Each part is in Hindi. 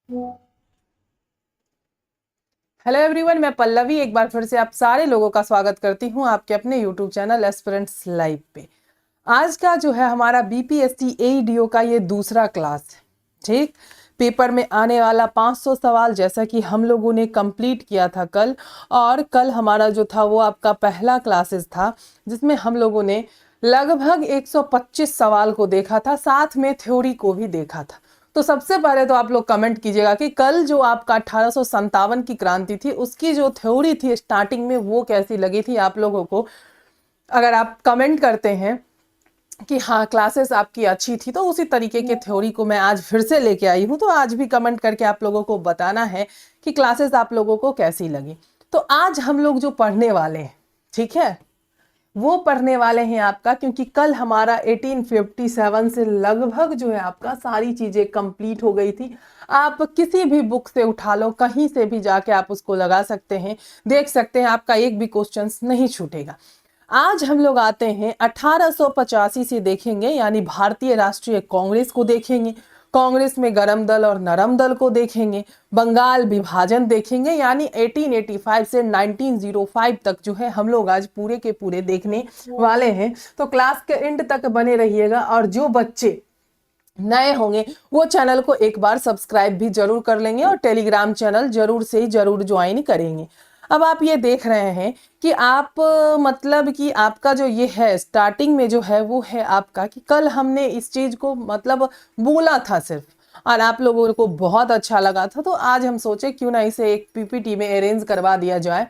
हेलो एवरीवन, मैं पल्लवी एक बार फिर से आप सारे लोगों का स्वागत करती हूं आपके अपने यूट्यूब चैनल एस्पिरेंट्स लाइव पे। आज का जो है हमारा बीपीएससी एईडीओ का ये दूसरा क्लास है। ठीक, पेपर में आने वाला 500 सवाल जैसा कि हम लोगों ने कंप्लीट किया था कल, और कल हमारा जो था वो आपका पहला क्लासेस था जिसमें हम लोगों ने लगभग 125 सवाल को देखा था, साथ में थ्योरी को भी देखा था। तो सबसे पहले तो आप लोग कमेंट कीजिएगा कि कल जो आपका 1857 की क्रांति थी उसकी जो थ्योरी थी स्टार्टिंग में वो कैसी लगी थी आप लोगों को। अगर आप कमेंट करते हैं कि हाँ क्लासेस आपकी अच्छी थी तो उसी तरीके के थ्योरी को मैं आज फिर से लेके आई हूँ, तो आज भी कमेंट करके आप लोगों को बताना है कि क्लासेस आप लोगों को कैसी लगी। तो आज हम लोग जो पढ़ने वाले हैं, ठीक है, वो पढ़ने वाले हैं आपका, क्योंकि कल हमारा 1857 से लगभग जो है आपका सारी चीजें कंप्लीट हो गई थी। आप किसी भी बुक से उठा लो, कहीं से भी जाके आप उसको लगा सकते हैं, देख सकते हैं, आपका एक भी क्वेश्चन नहीं छूटेगा। आज हम लोग आते हैं 1885 से देखेंगे, यानी भारतीय राष्ट्रीय कांग्रेस को देखेंगे, कांग्रेस में गरम दल और नरम दल को देखेंगे, बंगाल विभाजन देखेंगे, यानी 1885 से 1905 तक जो है हम लोग आज पूरे के पूरे देखने वाले हैं। तो क्लास के एंड तक बने रहिएगा, और जो बच्चे नए होंगे वो चैनल को एक बार सब्सक्राइब भी जरूर कर लेंगे और टेलीग्राम चैनल जरूर से जरूर ज्वाइन करेंगे। अब आप ये देख रहे हैं कि आप मतलब कि आपका जो ये है स्टार्टिंग में जो है वो है आपका कि कल हमने इस चीज को मतलब बोला था सिर्फ, और आप लोगों को बहुत अच्छा लगा था, तो आज हम सोचे क्यों ना इसे एक पीपीटी में अरेंज करवा दिया जाए,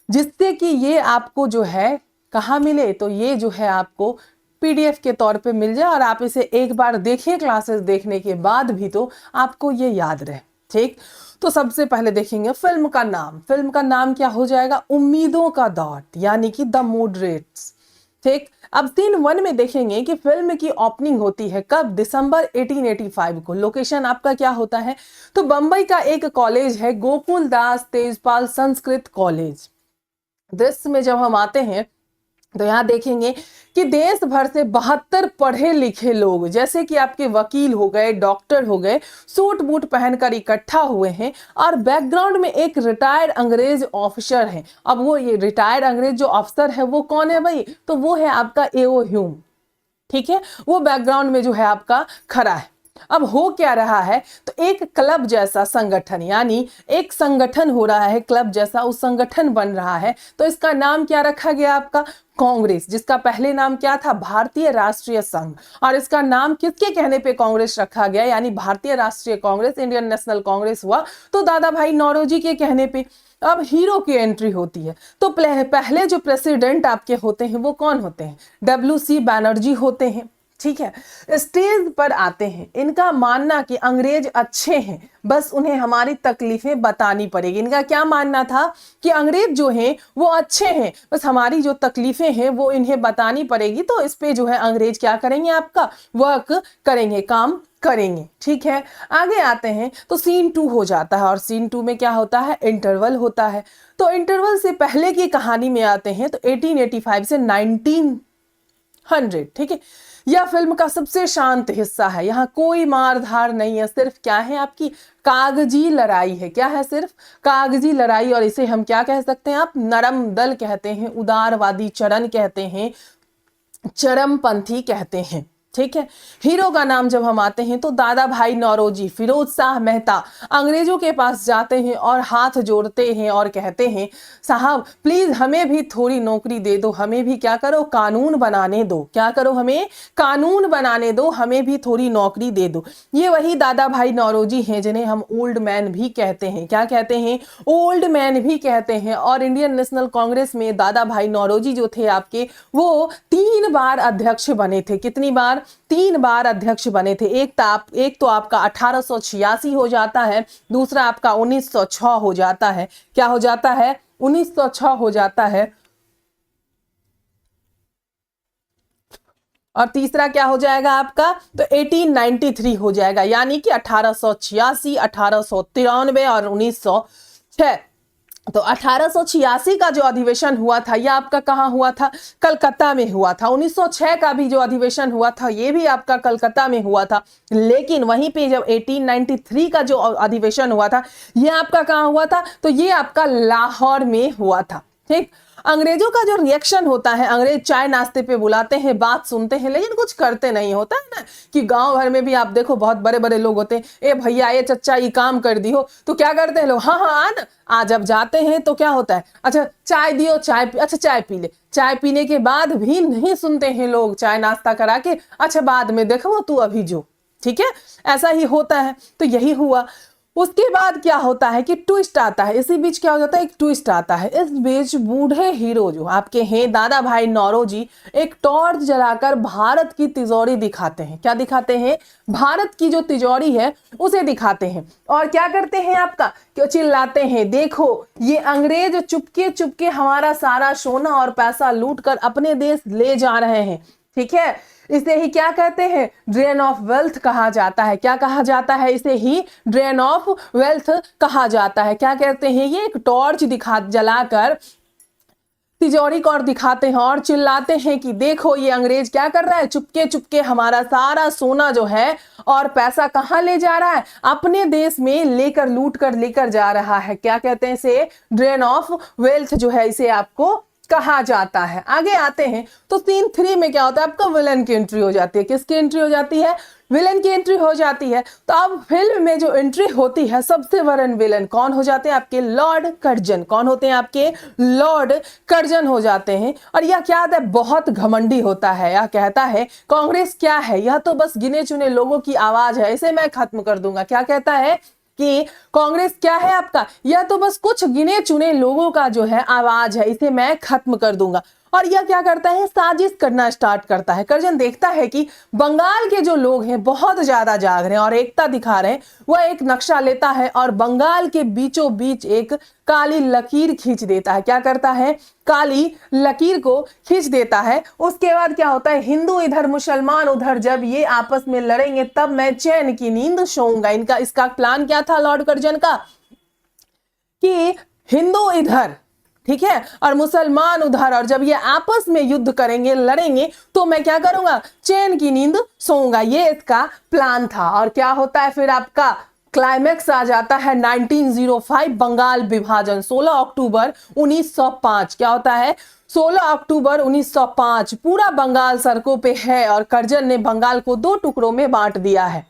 जिससे कि ये आपको जो है कहाँ मिले, तो ये जो है आपको पीडीएफ के तौर पे मिल जाए और आप इसे एक बार देखिए क्लासेस देखने के बाद भी तो आपको ये याद रहे। ठीक, तो सबसे पहले देखेंगे फिल्म का नाम। फिल्म का नाम क्या हो जाएगा? उम्मीदों का दौर, यानी कि द मॉडरेट्स। ठीक, अब सीन 1 में देखेंगे कि फिल्म की ओपनिंग होती है कब? दिसंबर 1885 को। लोकेशन आपका क्या होता है? तो बंबई का एक कॉलेज है, गोकुल दास तेजपाल संस्कृत कॉलेज। दृश्य में जब हम आते हैं तो यहाँ देखेंगे कि देश भर से 72 पढ़े लिखे लोग, जैसे कि आपके वकील हो गए, डॉक्टर हो गए, सूट बूट पहनकर इकट्ठा हुए हैं, और बैकग्राउंड में एक रिटायर्ड अंग्रेज ऑफिसर है। अब वो ये रिटायर्ड अंग्रेज जो अफसर है वो कौन है भाई? तो वो है आपका एओ ह्यूम। ठीक है, वो बैकग्राउंड में जो है आपका खड़ा है। अब हो क्या रहा है? तो एक क्लब जैसा संगठन, यानी एक संगठन हो रहा है क्लब जैसा, उस संगठन बन रहा है। तो इसका नाम क्या रखा गया आपका? कांग्रेस, जिसका पहले नाम क्या था? भारतीय राष्ट्रीय संघ। और इसका नाम किसके कहने पे कांग्रेस रखा गया, यानी भारतीय राष्ट्रीय कांग्रेस, इंडियन नेशनल कांग्रेस हुआ तो दादा भाई नौरोजी के कहने पे। अब हीरो की एंट्री होती है, तो पहले जो प्रेसिडेंट आपके होते हैं वो कौन होते हैं? डब्ल्यू.सी. बैनर्जी होते हैं। ठीक है, स्टेज पर आते हैं। इनका मानना कि अंग्रेज अच्छे हैं, बस उन्हें हमारी तकलीफें बतानी पड़ेगी। इनका क्या मानना था कि अंग्रेज जो हैं वो अच्छे हैं, बस हमारी जो तकलीफें हैं वो इन्हें बतानी पड़ेगी। तो इस पे जो है अंग्रेज क्या करेंगे? आपका वर्क करेंगे, काम करेंगे। ठीक है, आगे आते हैं तो सीन 2 हो जाता है, और सीन 2 में क्या होता है? इंटरवल होता है। तो इंटरवल से पहले की कहानी में आते हैं तो 1885 से 1900। ठीक है, यह फिल्म का सबसे शांत हिस्सा है। यहाँ कोई मारधार नहीं है, सिर्फ क्या है आपकी कागजी लड़ाई है। क्या है? सिर्फ कागजी लड़ाई। और इसे हम क्या कह सकते हैं? आप नरम दल कहते हैं, उदारवादी चरण कहते हैं, चरमपंथी कहते हैं। ठीक है, हीरो का नाम जब हम आते हैं तो दादा भाई नौरोजी, फिरोज शाह मेहता अंग्रेजों के पास जाते हैं और हाथ जोड़ते हैं और कहते हैं साहब प्लीज हमें भी थोड़ी नौकरी दे दो, हमें भी क्या करो? कानून बनाने दो। क्या करो? हमें कानून बनाने दो, हमें भी थोड़ी नौकरी दे दो। ये वही दादा भाई नौरोजी हैं जिन्हें हम ओल्ड मैन भी कहते हैं। क्या कहते हैं? ओल्ड मैन भी कहते हैं। और इंडियन नेशनल कांग्रेस में दादा भाई नौरोजी जो थे आपके, वो 3 बार अध्यक्ष बने थे। कितनी बार? 3 बार अध्यक्ष बने थे। एक तो आपका 1886 हो जाता है, दूसरा आपका 1906 हो जाता है। क्या हो जाता है? 1906 हो जाता है, और तीसरा क्या हो जाएगा आपका? तो 1893 हो जाएगा, यानी कि 1886, 1893 और 1906। तो 1886 का जो अधिवेशन हुआ था यह आपका कहाँ हुआ था? कलकत्ता में हुआ था। 1906 का भी जो अधिवेशन हुआ था ये भी आपका कलकत्ता में हुआ था। लेकिन वहीं पे जब 1893 का जो अधिवेशन हुआ था यह आपका कहाँ हुआ था? तो ये आपका लाहौर में हुआ था। ठीक, अंग्रेजों का जो रिएक्शन होता है, अंग्रेज चाय नाश्ते पे बुलाते हैं, बात सुनते हैं, लेकिन कुछ करते नहीं। होता है ना कि गांव भर में भी आप देखो बहुत बड़े बड़े लोग होते हैं, ए भैया ये चच्चा ये काम कर दी हो, तो क्या करते हैं लोग, हाँ हाँ आ ना आ। जब जाते हैं तो क्या होता है, अच्छा चाय दियो, चाय अच्छा चाय पी ले। चाय पीने के बाद भी नहीं सुनते हैं लोग, चाय नाश्ता करा के अच्छा बाद में देखो तू अभी जो, ठीक है, ऐसा ही होता है। तो यही हुआ। उसके बाद क्या होता है कि ट्विस्ट आता है, इसी बीच क्या हो जाता है, एक ट्विस्ट आता है। इस बीच बूढ़े हीरो जो आपके हैं दादा भाई नौरोजी एक टॉर्च जलाकर भारत की तिजोरी दिखाते हैं। क्या दिखाते हैं? भारत की जो तिजोरी है उसे दिखाते हैं। और क्या करते हैं आपका, क्यों चिल्लाते हैं, देखो ये अंग्रेज चुपके चुपके हमारा सारा सोना और पैसा लूट कर अपने देश ले जा रहे हैं। ठीक है, इसे ही क्या कहते हैं, ड्रेन ऑफ वेल्थ कहा जाता है। क्या कहा जाता है? इसे ही ड्रेन ऑफ वेल्थ कहा जाता है। क्या कहते हैं? ये एक टॉर्च जलाकर तिजोरी को और दिखाते हैं और चिल्लाते हैं कि देखो ये अंग्रेज क्या कर रहा है, चुपके चुपके हमारा सारा सोना जो है और पैसा कहां ले जा रहा है, अपने देश में लेकर लूट कर लेकर जा रहा है। क्या कहते हैं? इसे ड्रेन ऑफ वेल्थ जो है इसे आपको कहा जाता है। आगे आते हैं तो सीन 3 में क्या होता है, आपका विलन की एंट्री हो जाती है। किसकी एंट्री हो जाती है? विलन की एंट्री हो जाती है। तो अब फिल्म में जो एंट्री होती है सबसे बड़े विलन कौन हो जाते हैं? आपके लॉर्ड कर्जन। कौन होते हैं? आपके लॉर्ड कर्जन हो जाते हैं। और यह क्या होता है, बहुत घमंडी होता है। यह कहता है कांग्रेस क्या है, यह तो बस गिने चुने लोगों की आवाज है, इसे मैं खत्म कर दूंगा। क्या कहता है कि कांग्रेस क्या है आपका, यह तो बस कुछ गिने चुने लोगों का जो है आवाज है, इसे मैं खत्म कर दूंगा। और यह क्या करता है, साजिश करना स्टार्ट करता है। कर्जन देखता है कि बंगाल के जो लोग हैं बहुत ज्यादा जाग रहे हैं और एकता दिखा रहे हैं। वह एक नक्शा लेता है और बंगाल के बीचों बीच एक काली लकीर खींच देता है। क्या करता है? काली लकीर को खींच देता है। उसके बाद क्या होता है, हिंदू इधर मुसलमान उधर, जब ये आपस में लड़ेंगे तब मैं चैन की नींद सोऊंगा। इसका प्लान क्या था लॉर्ड कर्जन का, कि हिंदू इधर, ठीक है, और मुसलमान उधर, और जब ये आपस में युद्ध करेंगे लड़ेंगे तो मैं क्या करूंगा, चैन की नींद सोऊंगा। ये इसका प्लान था। और क्या होता है फिर आपका क्लाइमैक्स आ जाता है 1905 बंगाल विभाजन 16 अक्टूबर 1905। क्या होता है? 16 अक्टूबर 1905 पूरा बंगाल सड़कों पे है और कर्जन ने बंगाल को 2 टुकड़ों में बांट दिया है।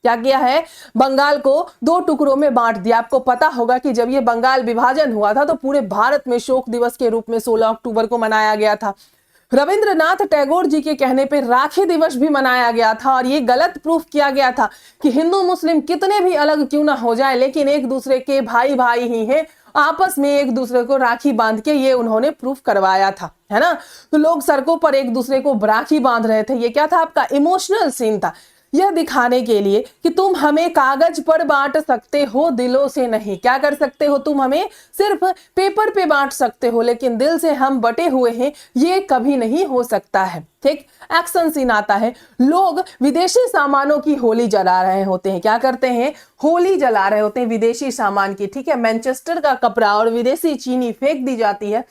क्या किया है? बंगाल को 2 टुकड़ों में बांट दिया। आपको पता होगा कि जब ये बंगाल विभाजन हुआ था तो पूरे भारत में शोक दिवस के रूप में 16 अक्टूबर को मनाया गया था। रविंद्रनाथ टैगोर जी के कहने पर राखी दिवस भी मनाया गया था और ये गलत प्रूफ किया गया था कि हिंदू मुस्लिम कितने भी अलग क्यों ना हो जाए लेकिन एक दूसरे के भाई भाई ही हैं, आपस में एक दूसरे को राखी बांध के ये उन्होंने प्रूफ करवाया था, है ना। तो लोग सड़कों पर एक दूसरे को राखी बांध रहे थे। ये क्या था? आपका इमोशनल सीन था, यह दिखाने के लिए कि तुम हमें कागज पर बांट सकते हो, दिलों से नहीं। क्या कर सकते हो? तुम हमें सिर्फ पेपर पे बांट सकते हो लेकिन दिल से हम बटे हुए हैं, ये कभी नहीं हो सकता है। ठीक, एक्शन सीन आता है। लोग विदेशी सामानों की होली जला रहे होते हैं। क्या करते हैं? होली जला रहे होते हैं विदेशी सामान की। ठीक है, मैनचेस्टर का कपड़ा और विदेशी चीनी फेंक दी जाती है।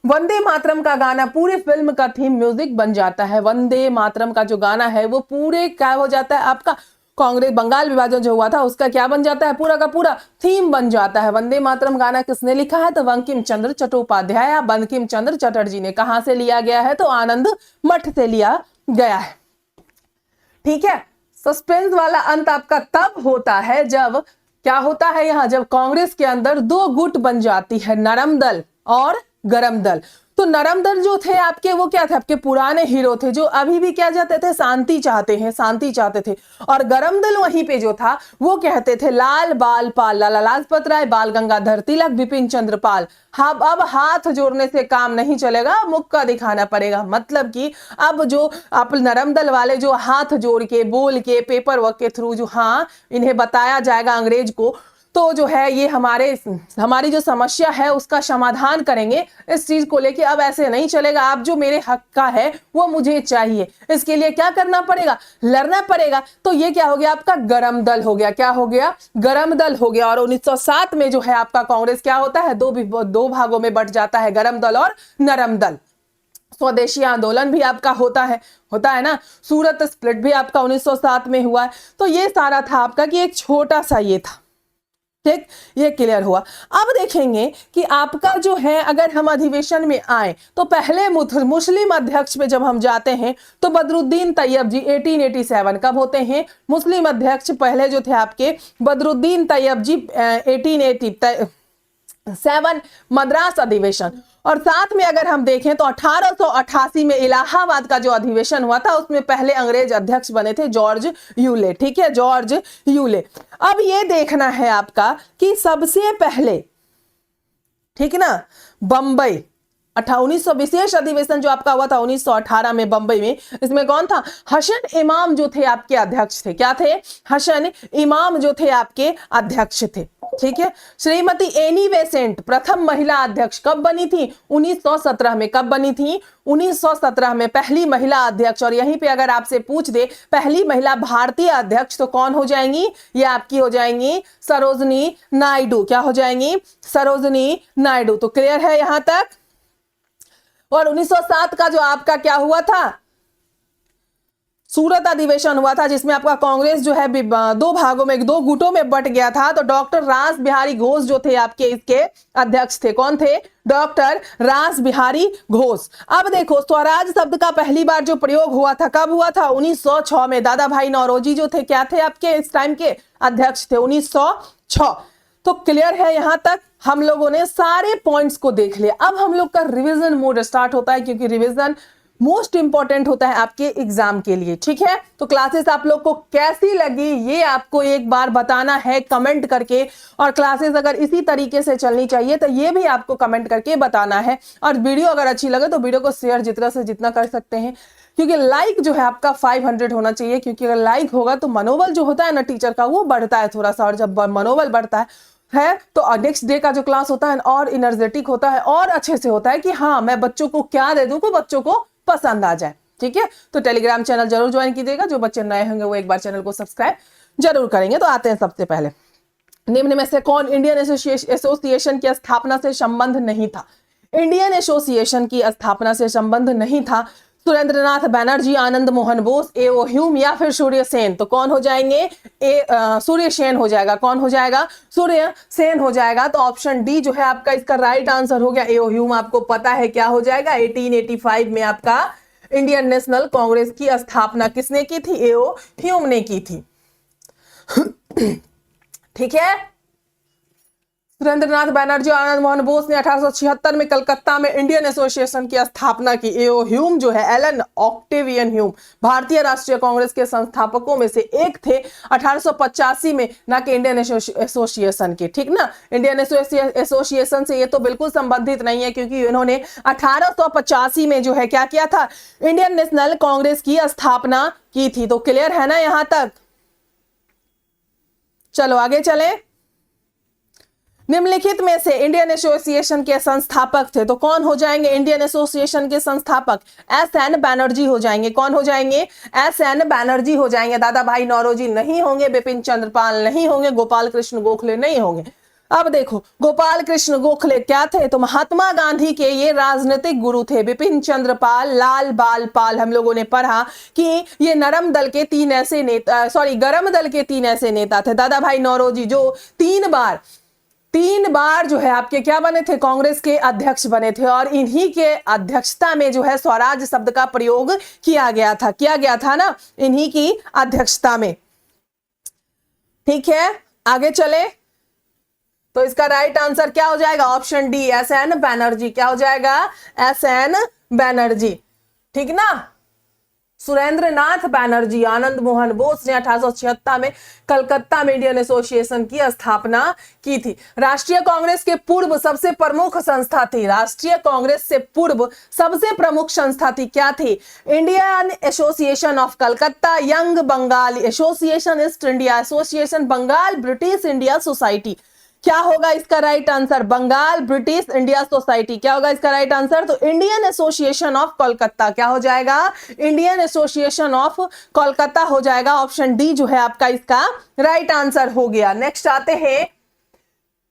वंदे मातरम का गाना पूरे फिल्म का थीम म्यूजिक बन जाता है। वंदे मातरम का जो गाना है वो पूरे क्या हो जाता है, आपका कांग्रेस बंगाल विभाजन जो हुआ था उसका क्या बन जाता है, पूरा का पूरा थीम बन जाता है। वंदे मातरम गाना किसने लिखा है? तो बंकिम चंद्र चट्टोपाध्याय या बंकिम चंद्र चटर्जी ने। कहां से लिया गया है? तो आनंद मठ से लिया गया है। ठीक है, सस्पेंस वाला अंत आपका तब होता है जब क्या होता है यहां, जब कांग्रेस के अंदर 2 गुट बन जाती है, नरम दल और गरम दल। तो नरम दल जो थे आपके, वो क्या थे? आपके पुराने हीरो थे जो अभी भी क्या चाहते थे, शांति चाहते हैं, शांति चाहते थे। और गरम दल वहीं पे जो था वो कहते थे लाल बाल पाल, लाला लाजपत राय, बाल गंगाधर तिलक, बिपिन चंद्र पाल। हाँ, अब हाथ जोड़ने से काम नहीं चलेगा, मुक्का दिखाना पड़ेगा। मतलब कि अब जो आप नरम दल वाले जो हाथ जोड़ के बोल के पेपर वर्क के थ्रू जो हाँ इन्हें बताया जाएगा अंग्रेज को, तो जो है ये हमारी जो समस्या है उसका समाधान करेंगे इस चीज को लेके। अब ऐसे नहीं चलेगा, अब जो मेरे हक का है वो मुझे चाहिए, इसके लिए क्या करना पड़ेगा, लड़ना पड़ेगा। तो ये क्या हो गया, आपका गरम दल हो गया। क्या हो गया, गरम दल हो गया। और 1907 में जो है आपका कांग्रेस क्या होता है, दो भागों में बंट जाता है, गरम दल और नरम दल। स्वदेशी आंदोलन भी आपका होता है ना, सूरत स्प्लिट भी आपका 1907 में हुआ है। तो ये सारा था आपका कि एक छोटा सा ये था, ठीक, ये क्लियर हुआ। अब देखेंगे कि आपका जो है, अगर हम अधिवेशन में आए तो पहले मुस्लिम अध्यक्ष पे जब हम जाते हैं तो बदरुद्दीन तैयब जी 1887 कब होते हैं, मुस्लिम अध्यक्ष पहले जो थे आपके बदरुद्दीन तैयब जी 1887 मद्रास अधिवेशन। और साथ में अगर हम देखें तो 1888 में इलाहाबाद का जो अधिवेशन हुआ था उसमें पहले अंग्रेज अध्यक्ष बने थे जॉर्ज यूले, ठीक है, जॉर्ज यूले। अब ये देखना है आपका कि सबसे पहले, ठीक ना, बंबई 1900 विशेष अधिवेशन जो आपका हुआ था 1918 में बंबई में, इसमें कौन था, हसन इमाम जो थे आपके अध्यक्ष थे। क्या थे, हसन इमाम जो थे आपके अध्यक्ष थे, ठीक है। श्रीमती एनी बेसेंट प्रथम महिला अध्यक्ष कब बनी थी, 1917 में। कब बनी थी, 1917 में पहली महिला अध्यक्ष। और यहीं पे अगर आपसे पूछ दे पहली महिला भारतीय अध्यक्ष तो कौन हो जाएंगी, ये आपकी हो जाएंगी सरोजनी नायडू। क्या हो जाएंगी, सरोजनी नायडू। तो क्लियर है यहां तक। और 1907 का जो आपका क्या हुआ था, सूरत अधिवेशन हुआ था, जिसमें आपका कांग्रेस जो है दो भागों में, दो गुटों में बंट गया था। तो डॉक्टर रास बिहारी घोष जो थे आपके इसके अध्यक्ष थे। कौन थे, डॉक्टर रास बिहारी घोष। अब देखो स्वराज शब्द का पहली बार जो प्रयोग हुआ था कब हुआ था, 1906 में। दादा भाई नौरोजी जो थे क्या थे आपके इस टाइम के अध्यक्ष थे, 1906। तो क्लियर है यहां तक, हम लोगों ने सारे पॉइंट्स को देख लिया। अब हम लोग का रिवीजन मोड स्टार्ट होता है, क्योंकि रिवीजन मोस्ट इंपॉर्टेंट होता है आपके एग्जाम के लिए, ठीक है। तो क्लासेस आप लोग को कैसी लगी ये आपको एक बार बताना है कमेंट करके। और क्लासेस अगर इसी तरीके से चलनी चाहिए तो ये भी आपको कमेंट करके बताना है। और वीडियो अगर अच्छी लगे तो वीडियो को शेयर जितना से जितना कर सकते हैं, क्योंकि लाइक जो है आपका 500 होना चाहिए। क्योंकि अगर लाइक होगा तो मनोबल जो होता है ना टीचर का वो बढ़ता है थोड़ा सा, और जब मनोबल बढ़ता है तो नेक्स्ट डे का जो क्लास होता है और एनर्जेटिक होता है और अच्छे से होता है कि हाँ मैं बच्चों को क्या दे दूं को बच्चों को पसंद आ जाए, ठीक है। तो टेलीग्राम चैनल जरूर ज्वाइन कीजिएगा। जो बच्चे नए होंगे वो एक बार चैनल को सब्सक्राइब जरूर करेंगे। तो आते हैं सबसे पहले, निम्न में से कौन इंडियन एसोसिएशन की स्थापना से संबंध नहीं था। इंडियन एसोसिएशन की स्थापना से संबंध नहीं था सुरेंद्रनाथ बैनर्जी, आनंद मोहन बोस, ए.ओ. ह्यूम या फिर सूर्य सेन। तो कौन हो जाएंगे, सूर्य सेन हो जाएगा। कौन हो जाएगा, सूर्य सेन हो जाएगा। तो ऑप्शन डी जो है आपका इसका राइट आंसर हो गया। ए.ओ. ह्यूम आपको पता है क्या हो जाएगा, 1885 में आपका इंडियन नेशनल कांग्रेस की स्थापना किसने की थी, ए.ओ. ह्यूम ने की थी, ठीक है। सुरेंद्रनाथ बैनर्जी और आनंद मोहन बोस ने 1876 में कलकत्ता में इंडियन एसोसिएशन की स्थापना की। ए.ओ. ह्यूम जो है, एलन ऑक्टेवियन ह्यूम, भारतीय राष्ट्रीय कांग्रेस के संस्थापकों में से एक थे 1885 में, ना कि इंडियन एसोसिएशन के, ठीक ना। इंडियन एसोसिएशन से ये तो बिल्कुल संबंधित नहीं है, क्योंकि इन्होंने 1885 में जो है क्या किया था, इंडियन नेशनल कांग्रेस की स्थापना की थी। तो क्लियर है ना यहां तक। चलो आगे चले। निम्नलिखित में से इंडियन एसोसिएशन के संस्थापक थे। तो कौन हो जाएंगे इंडियन एसोसिएशन के संस्थापक, एस.एन. बैनर्जी हो जाएंगे। कौन हो जाएंगे, एस.एन. बैनर्जी हो जाएंगे। दादा भाई नौरोजी नहीं होंगे, बिपिन चंद्र पाल नहीं होंगे, गोपाल कृष्ण गोखले नहीं होंगे। अब देखो गोपाल कृष्ण गोखले क्या थे, तो महात्मा गांधी के ये राजनीतिक गुरु थे। बिपिन चंद्र पाल, लाल बाल पाल, हम लोगों ने पढ़ा कि ये नरम दल के तीन ऐसे नेता, गरम दल के तीन ऐसे नेता थे। दादा भाई नौरोजी जो तीन बार जो है आपके क्या बने थे, कांग्रेस के अध्यक्ष बने थे। और इन्हीं के अध्यक्षता में जो है स्वराज शब्द का प्रयोग किया गया था ना, इन्हीं की अध्यक्षता में, ठीक है। आगे चले तो इसका राइट आंसर क्या हो जाएगा, ऑप्शन डी, एस.एन. बैनर्जी। क्या हो जाएगा, एस.एन. बैनर्जी, ठीक ना। सुरेंद्र नाथ बैनर्जी, आनंद मोहन बोस ने 1876 में कलकत्ता में इंडियन एसोसिएशन की स्थापना की थी। राष्ट्रीय कांग्रेस के पूर्व सबसे प्रमुख संस्था थी, राष्ट्रीय कांग्रेस से पूर्व सबसे प्रमुख संस्था थी, क्या थी? Indian association of Calcutta, young Bengal association, east India association, Bengal British India society. क्या होगा इसका right answer? Bengal British India society. क्या होगा इसका राइट आंसर? तो इंडियन एसोसिएशन ऑफ कोलकाता। क्या हो जाएगा? इंडियन एसोसिएशन ऑफ कोलकाता हो जाएगा। ऑप्शन डी जो है आपका इसका राइट आंसर हो गया। नेक्स्ट आते हैं,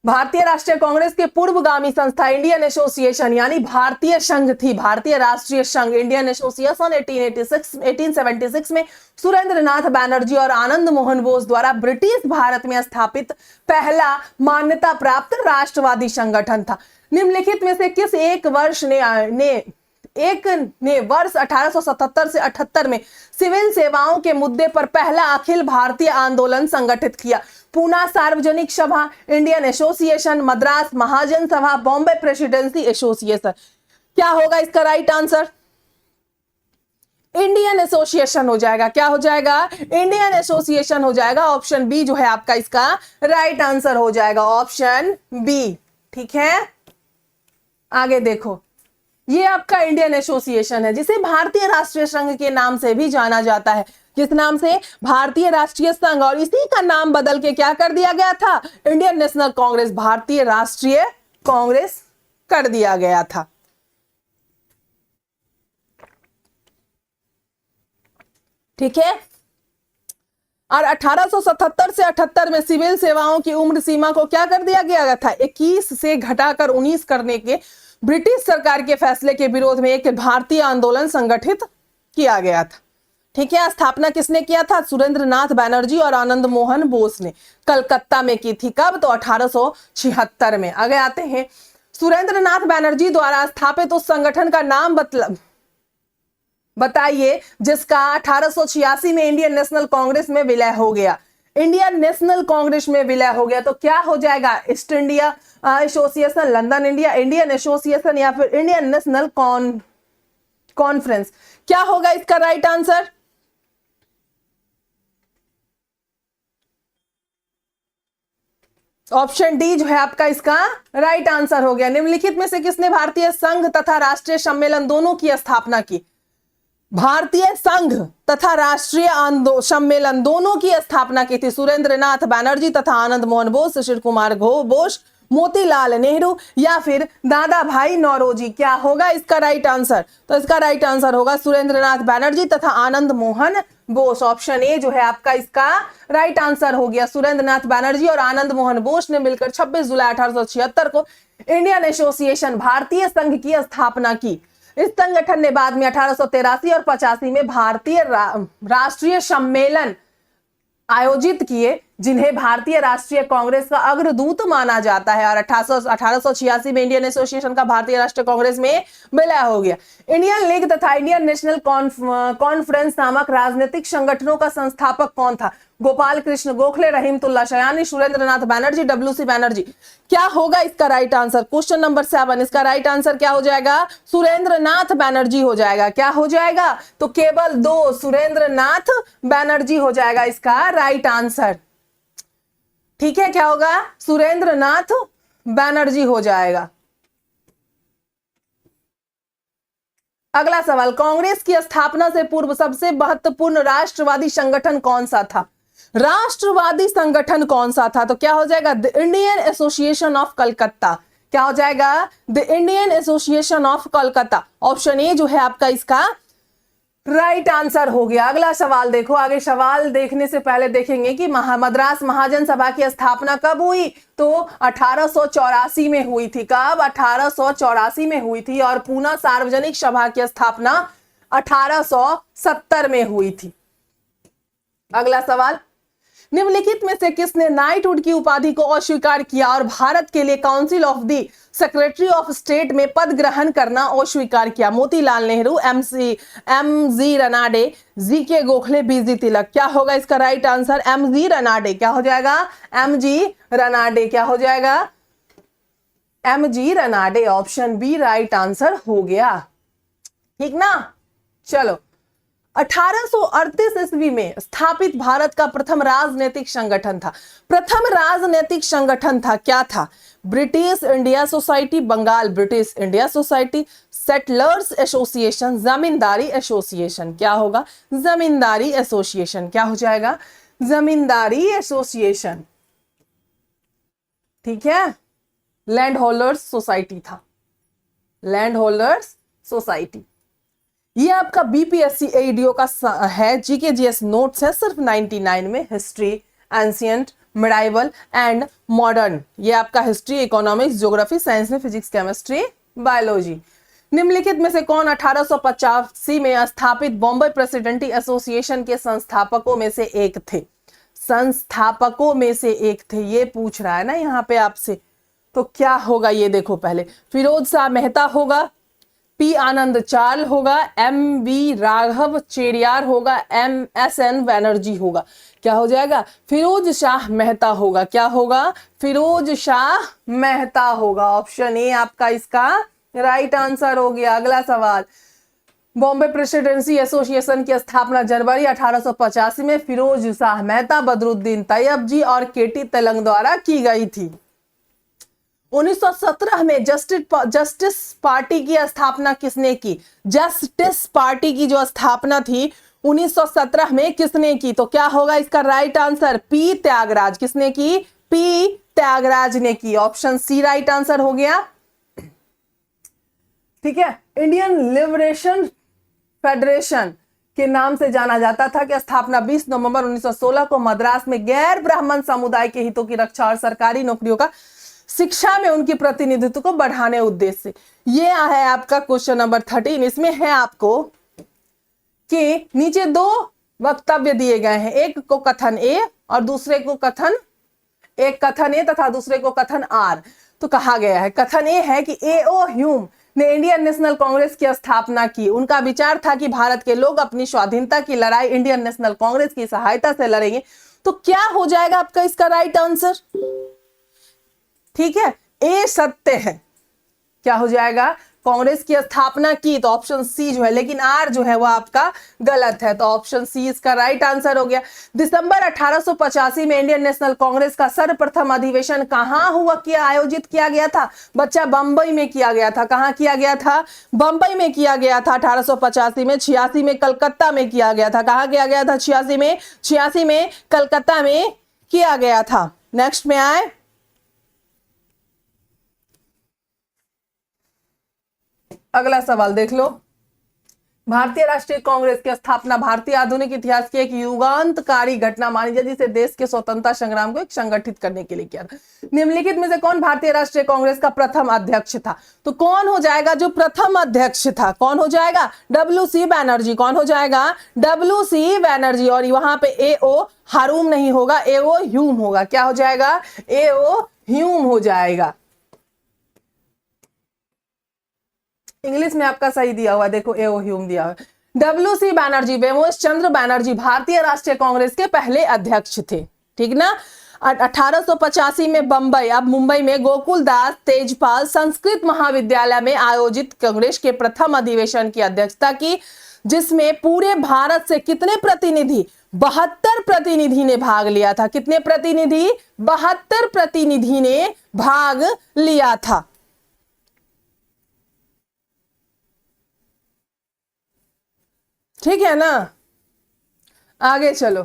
भारतीय राष्ट्रीय कांग्रेस के पूर्वगामी संस्था इंडियन एसोसिएशन यानी भारतीय संघ थी, भारतीय राष्ट्रीय संघ इंडियन एसोसिएशन 1876 में सुरेंद्र नाथ बैनर्जी और आनंद मोहन बोस द्वारा ब्रिटिश भारत में स्थापित पहला मान्यता प्राप्त राष्ट्रवादी संगठन था। निम्नलिखित में से किस एक वर्ष ने वर्ष 1877 से 78 में सिविल सेवाओं के मुद्दे पर पहला अखिल भारतीय आंदोलन संगठित किया? पूना सार्वजनिक सभा, इंडियन एसोसिएशन, मद्रास महाजन सभा, बॉम्बे प्रेसिडेंसी एसोसिएशन। क्या होगा इसका राइट आंसर? इंडियन एसोसिएशन हो जाएगा। क्या हो जाएगा? इंडियन एसोसिएशन हो जाएगा। ऑप्शन बी जो है आपका इसका राइट आंसर हो जाएगा, ऑप्शन बी। ठीक है, आगे देखो, ये आपका इंडियन एसोसिएशन है जिसे भारतीय राष्ट्रीय संघ के नाम से भी जाना जाता है। किस नाम से? भारतीय राष्ट्रीय संघ। और इसी का नाम बदल के क्या कर दिया गया था? इंडियन नेशनल कांग्रेस, भारतीय राष्ट्रीय कांग्रेस कर दिया गया था। ठीक है, और 1877 से 78 में सिविल सेवाओं की उम्र सीमा को क्या कर दिया गया था? 21 से घटाकर 19 करने के ब्रिटिश सरकार के फैसले के विरोध में एक भारतीय आंदोलन संगठित किया गया था। ठीक है, स्थापना किसने किया था? सुरेंद्र नाथ बैनर्जी और आनंद मोहन बोस ने कलकत्ता में की थी। कब? तो 1876 में। आगे आते हैं, सुरेंद्र नाथ बैनर्जी द्वारा स्थापित उस संगठन का नाम बताइए जिसका 1886 में इंडियन नेशनल कांग्रेस में विलय हो गया। इंडियन नेशनल कांग्रेस में विलय हो गया तो क्या हो जाएगा? East India association, London India, Indian association या फिर इंडियन नेशनल कॉन्फ्रेंस। क्या होगा इसका राइट आंसर? ऑप्शन डी जो है आपका इसका राइट आंसर हो गया। निम्नलिखित में से किसने भारतीय संघ तथा राष्ट्रीय सम्मेलन दोनों की स्थापना की? भारतीय संघ तथा राष्ट्रीय सम्मेलन दोनों की स्थापना की थी सुरेंद्र नाथ बैनर्जी तथा आनंद मोहन बोस, शिशिर कुमार घोष, मोतीलाल नेहरू या फिर दादा भाई नौरोजी। क्या होगा इसका राइट आंसर? तो इसका राइट आंसर होगा सुरेंद्र नाथ बैनर्जी तथा आनंद मोहन बोस। ऑप्शन ए जो है आपका इसका राइट आंसर हो गया। सुरेंद्र नाथ बैनर्जी और आनंद मोहन बोस ने मिलकर 26 जुलाई 1876 को इंडियन एसोसिएशन भारतीय संघ की स्थापना की। इस संगठन ने बाद में 1883 और 85 में भारतीय राष्ट्रीय सम्मेलन आयोजित किए जिन्हें भारतीय राष्ट्रीय कांग्रेस का अग्रदूत माना जाता है। और 1886 में इंडियन एसोसिएशन का भारतीय राष्ट्रीय कांग्रेस में विलय हो गया। इंडियन लीग तथा इंडियन नेशनल कॉन्फ्रेंस नामक राजनीतिक संगठनों का संस्थापक कौन था? गोपाल कृष्ण गोखले, रहीमतुल्लाह शयानी, सुरेंद्र नाथ बैनर्जी, डब्ल्यू.सी. बैनर्जी। क्या होगा इसका राइट आंसर? क्वेश्चन नंबर 7, इसका राइट आंसर क्या हो जाएगा? सुरेंद्र नाथ बैनर्जी हो जाएगा। क्या हो जाएगा? तो केवल 2 सुरेंद्र नाथ बैनर्जी हो जाएगा इसका राइट आंसर। ठीक है, क्या होगा? सुरेंद्र नाथ बैनर्जी हो जाएगा। अगला सवाल, कांग्रेस की स्थापना से पूर्व सबसे महत्वपूर्ण राष्ट्रवादी संगठन कौन सा था? राष्ट्रवादी संगठन कौन सा था? तो क्या हो जाएगा? The Indian association of Calcutta. क्या हो जाएगा? The Indian association of Calcutta. Option A जो है आपका इसका राइट आंसर हो गया। अगला सवाल देखो, आगे सवाल देखने से पहले देखेंगे कि मद्रास महाजन सभा की स्थापना कब हुई? तो 1884 में हुई थी। कब? 1884 में हुई थी। और पूना सार्वजनिक सभा की स्थापना 1870 में हुई थी। अगला सवाल, निम्नलिखित में से किसने नाइटहुड की उपाधि को अस्वीकार किया और भारत के लिए council of the secretary of state में पद ग्रहण करना अस्वीकार किया? Motilal Nehru, M G. Ranade, G K. Gokhale, B G. Tilak. क्या होगा इसका राइट आंसर? एम.जी. रनाडे। क्या हो जाएगा? एम.जी. रनाडे। क्या हो जाएगा? M G. Ranade. Option B right answer हो गया। ठीक ना? चलो 1838 ईस्वी में स्थापित भारत का प्रथम राजनीतिक संगठन था। प्रथम राजनीतिक संगठन था, क्या था? British India society, Bengal British India society, settlers association, Zamindari association. क्या होगा? जमींदारी एसोसिएशन। क्या हो जाएगा? जमींदारी एसोसिएशन। ठीक है, लैंड होल्डर्स सोसाइटी था, लैंड होल्डर्स सोसाइटी। ये आपका बीपीएससी एडीओ का है, जीके जीएस नोट्स है सिर्फ 99 में। History, ancient, medieval and modern. ये आपका हिस्ट्री, इकोनॉमिक्स, ज्योग्राफी, साइंस में फिजिक्स, केमिस्ट्री, बायोलॉजी। निम्नलिखित में से कौन 1885 में स्थापित बॉम्बे प्रेसिडेंटी एसोसिएशन के संस्थापकों में से एक थे? संस्थापकों में से एक थे, ये पूछ रहा है ना यहाँ पे आपसे। तो क्या होगा ये देखो, पहले फिरोज शाह मेहता होगा, पी आनंद चाल होगा, एम वी राघव चेरियार होगा, एम एस एन बैनर्जी होगा। क्या हो जाएगा? फिरोज शाह मेहता होगा। क्या होगा? फिरोज शाह मेहता होगा। ऑप्शन ए आपका इसका राइट आंसर हो गया। अगला सवाल, बॉम्बे प्रेसिडेंसी एसोसिएशन की स्थापना जनवरी 1885 में फिरोज शाह मेहता, बदरुद्दीन तैयब जी और केटी तेलंग द्वारा की गई थी। 1917 में जस्टिस पार्टी की स्थापना किसने की? जस्टिस पार्टी की जो स्थापना थी 1917 में किसने की? तो क्या होगा इसका राइट आंसर? पी त्यागराज। किसने की? पी त्यागराज ने की। ऑप्शन सी राइट आंसर हो गया। ठीक है, इंडियन लिबरेशन फेडरेशन के नाम से जाना जाता था कि स्थापना 20 नवंबर 1916 को मद्रास में गैर ब्राह्मण समुदाय के हितों की रक्षा और सरकारी नौकरियों का शिक्षा में उनकी प्रतिनिधित्व को बढ़ाने उद्देश्य से। ये है आपका क्वेश्चन नंबर 13। इसमें है आपको कि नीचे दो वक्तव्य दिए गए हैं, एक को कथन ए और दूसरे को कथन, एक कथन ए तथा दूसरे को कथन आर। तो कहा गया है, कथन ए है कि ए.ओ. ह्यूम ने इंडियन नेशनल कांग्रेस की स्थापना की। उनका विचार था कि भारत के लोग अपनी स्वाधीनता की लड़ाई इंडियन नेशनल कांग्रेस की सहायता से लड़ेंगे। तो क्या हो जाएगा आपका इसका राइट आंसर? ठीक है, ए सत्य है। क्या हो जाएगा? कांग्रेस की स्थापना की, तो ऑप्शन सी जो है, लेकिन आर जो है वो आपका गलत है, तो ऑप्शन सी इसका राइट आंसर हो गया। दिसंबर 1885 में इंडियन नेशनल कांग्रेस का सर्वप्रथम अधिवेशन कहां हुआ, आयोजित किया गया था? बच्चा बंबई में किया गया था। कहां किया गया था? बंबई में किया गया था 1885 में। 86 में कलकत्ता में किया गया था। कहां किया गया था? 86 में कलकत्ता में किया गया था। नेक्स्ट में आए, अगला सवाल देख लो। भारतीय राष्ट्रीय कांग्रेस की स्थापना भारतीय आधुनिक इतिहास की एक युगांतकारी घटना मानी जाती है, जिसे देश के स्वतंत्रता संग्राम को एक संगठित करने के लिए किया था। निम्नलिखित में से कौन भारतीय राष्ट्रीय कांग्रेस का प्रथम अध्यक्ष था? तो कौन हो जाएगा जो प्रथम अध्यक्ष था? कौन हो जाएगा? डब्ल्यू.सी. बैनर्जी। कौन हो जाएगा? डब्ल्यू.सी. बैनर्जी। और वहां पे ए.ओ. हारूम नहीं होगा, ए.ओ. ह्यूम होगा। क्या हो जाएगा? ए.ओ. ह्यूम हो जाएगा। इंग्लिश में आपका सही दिया हुआ, देखो ए.ओ. ह्यूम दिया हुआ। डब्ल्यू.सी. बैनर्जी, वेमोस चंद्र बैनर्जी भारतीय राष्ट्रीय कांग्रेस के पहले अध्यक्ष थे। ठीक ना? 1885 में बंबई, अब मुंबई में गोकुलदास तेजपाल संस्कृत महाविद्यालय में आयोजित कांग्रेस के प्रथम अधिवेशन की अध्यक्षता की, जिसमें पूरे भारत से कितने प्रतिनिधि? 72 प्रतिनिधि ने भाग लिया था। कितने प्रतिनिधि? 72 प्रतिनिधि ने भाग लिया था। ठीक है ना? आगे चलो।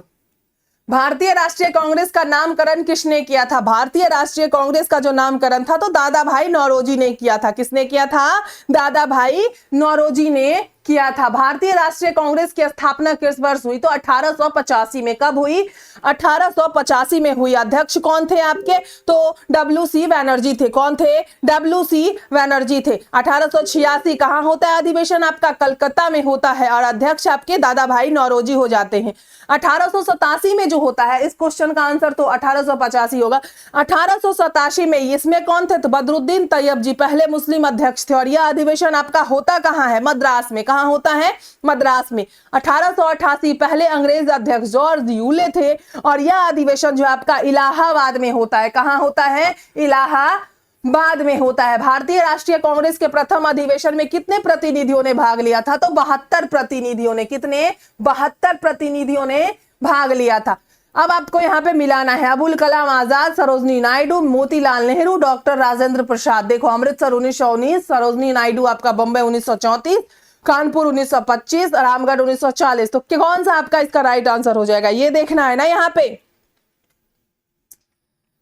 भारतीय राष्ट्रीय कांग्रेस का नामकरण किसने किया था? भारतीय राष्ट्रीय कांग्रेस का जो नामकरण था तो दादा भाई नौरोजी ने किया था। किसने किया था? दादा भाई नौरोजी ने किया था। भारतीय राष्ट्रीय कांग्रेस की स्थापना किस वर्ष हुई? तो 1885 में। कब हुई? 1885 में हुई। अध्यक्ष कौन थे आपके? तो डब्ल्यू.सी. बैनर्जी थे। कौन थे? डब्ल्यू.सी. बैनर्जी थे। 1886 कहां होता है अधिवेशन आपका? कलकत्ता में होता है और अध्यक्ष आपके दादा भाई नौरोजी हो जाते हैं। 1887 में जो होता है, इस क्वेश्चन का आंसर तो 1885 होगा। 1887 में इसमें कौन थे? तो बदरुद्दीन तैयब जी पहले मुस्लिम अध्यक्ष थे। और यह अधिवेशन आपका होता कहां है? मद्रास में। कहां होता है? मद्रास में। 1888 पहले अंग्रेज अध्यक्ष जॉर्ज यूले थे और यह अधिवेशन जो आपका इलाहाबाद में होता है। कहां होता है? इलाहाबाद बाद में होता है। भारतीय राष्ट्रीय कांग्रेस के प्रथम अधिवेशन में कितने प्रतिनिधियों ने भाग लिया था? तो 72 प्रतिनिधियों ने। कितने? 72 प्रतिनिधियों ने भाग लिया था। अब आपको यहां पे मिलाना है अबुल कलाम आजाद, सरोजनी नायडू, मोतीलाल नेहरू, डॉक्टर राजेंद्र प्रसाद। देखो, अमृतसर 1919, सरोजनी नायडू आपका बंबई 1934, कानपुर 1925, रामगढ़ 1940। तो कौन सा आपका इसका राइट आंसर हो जाएगा? ये देखना है ना यहां पे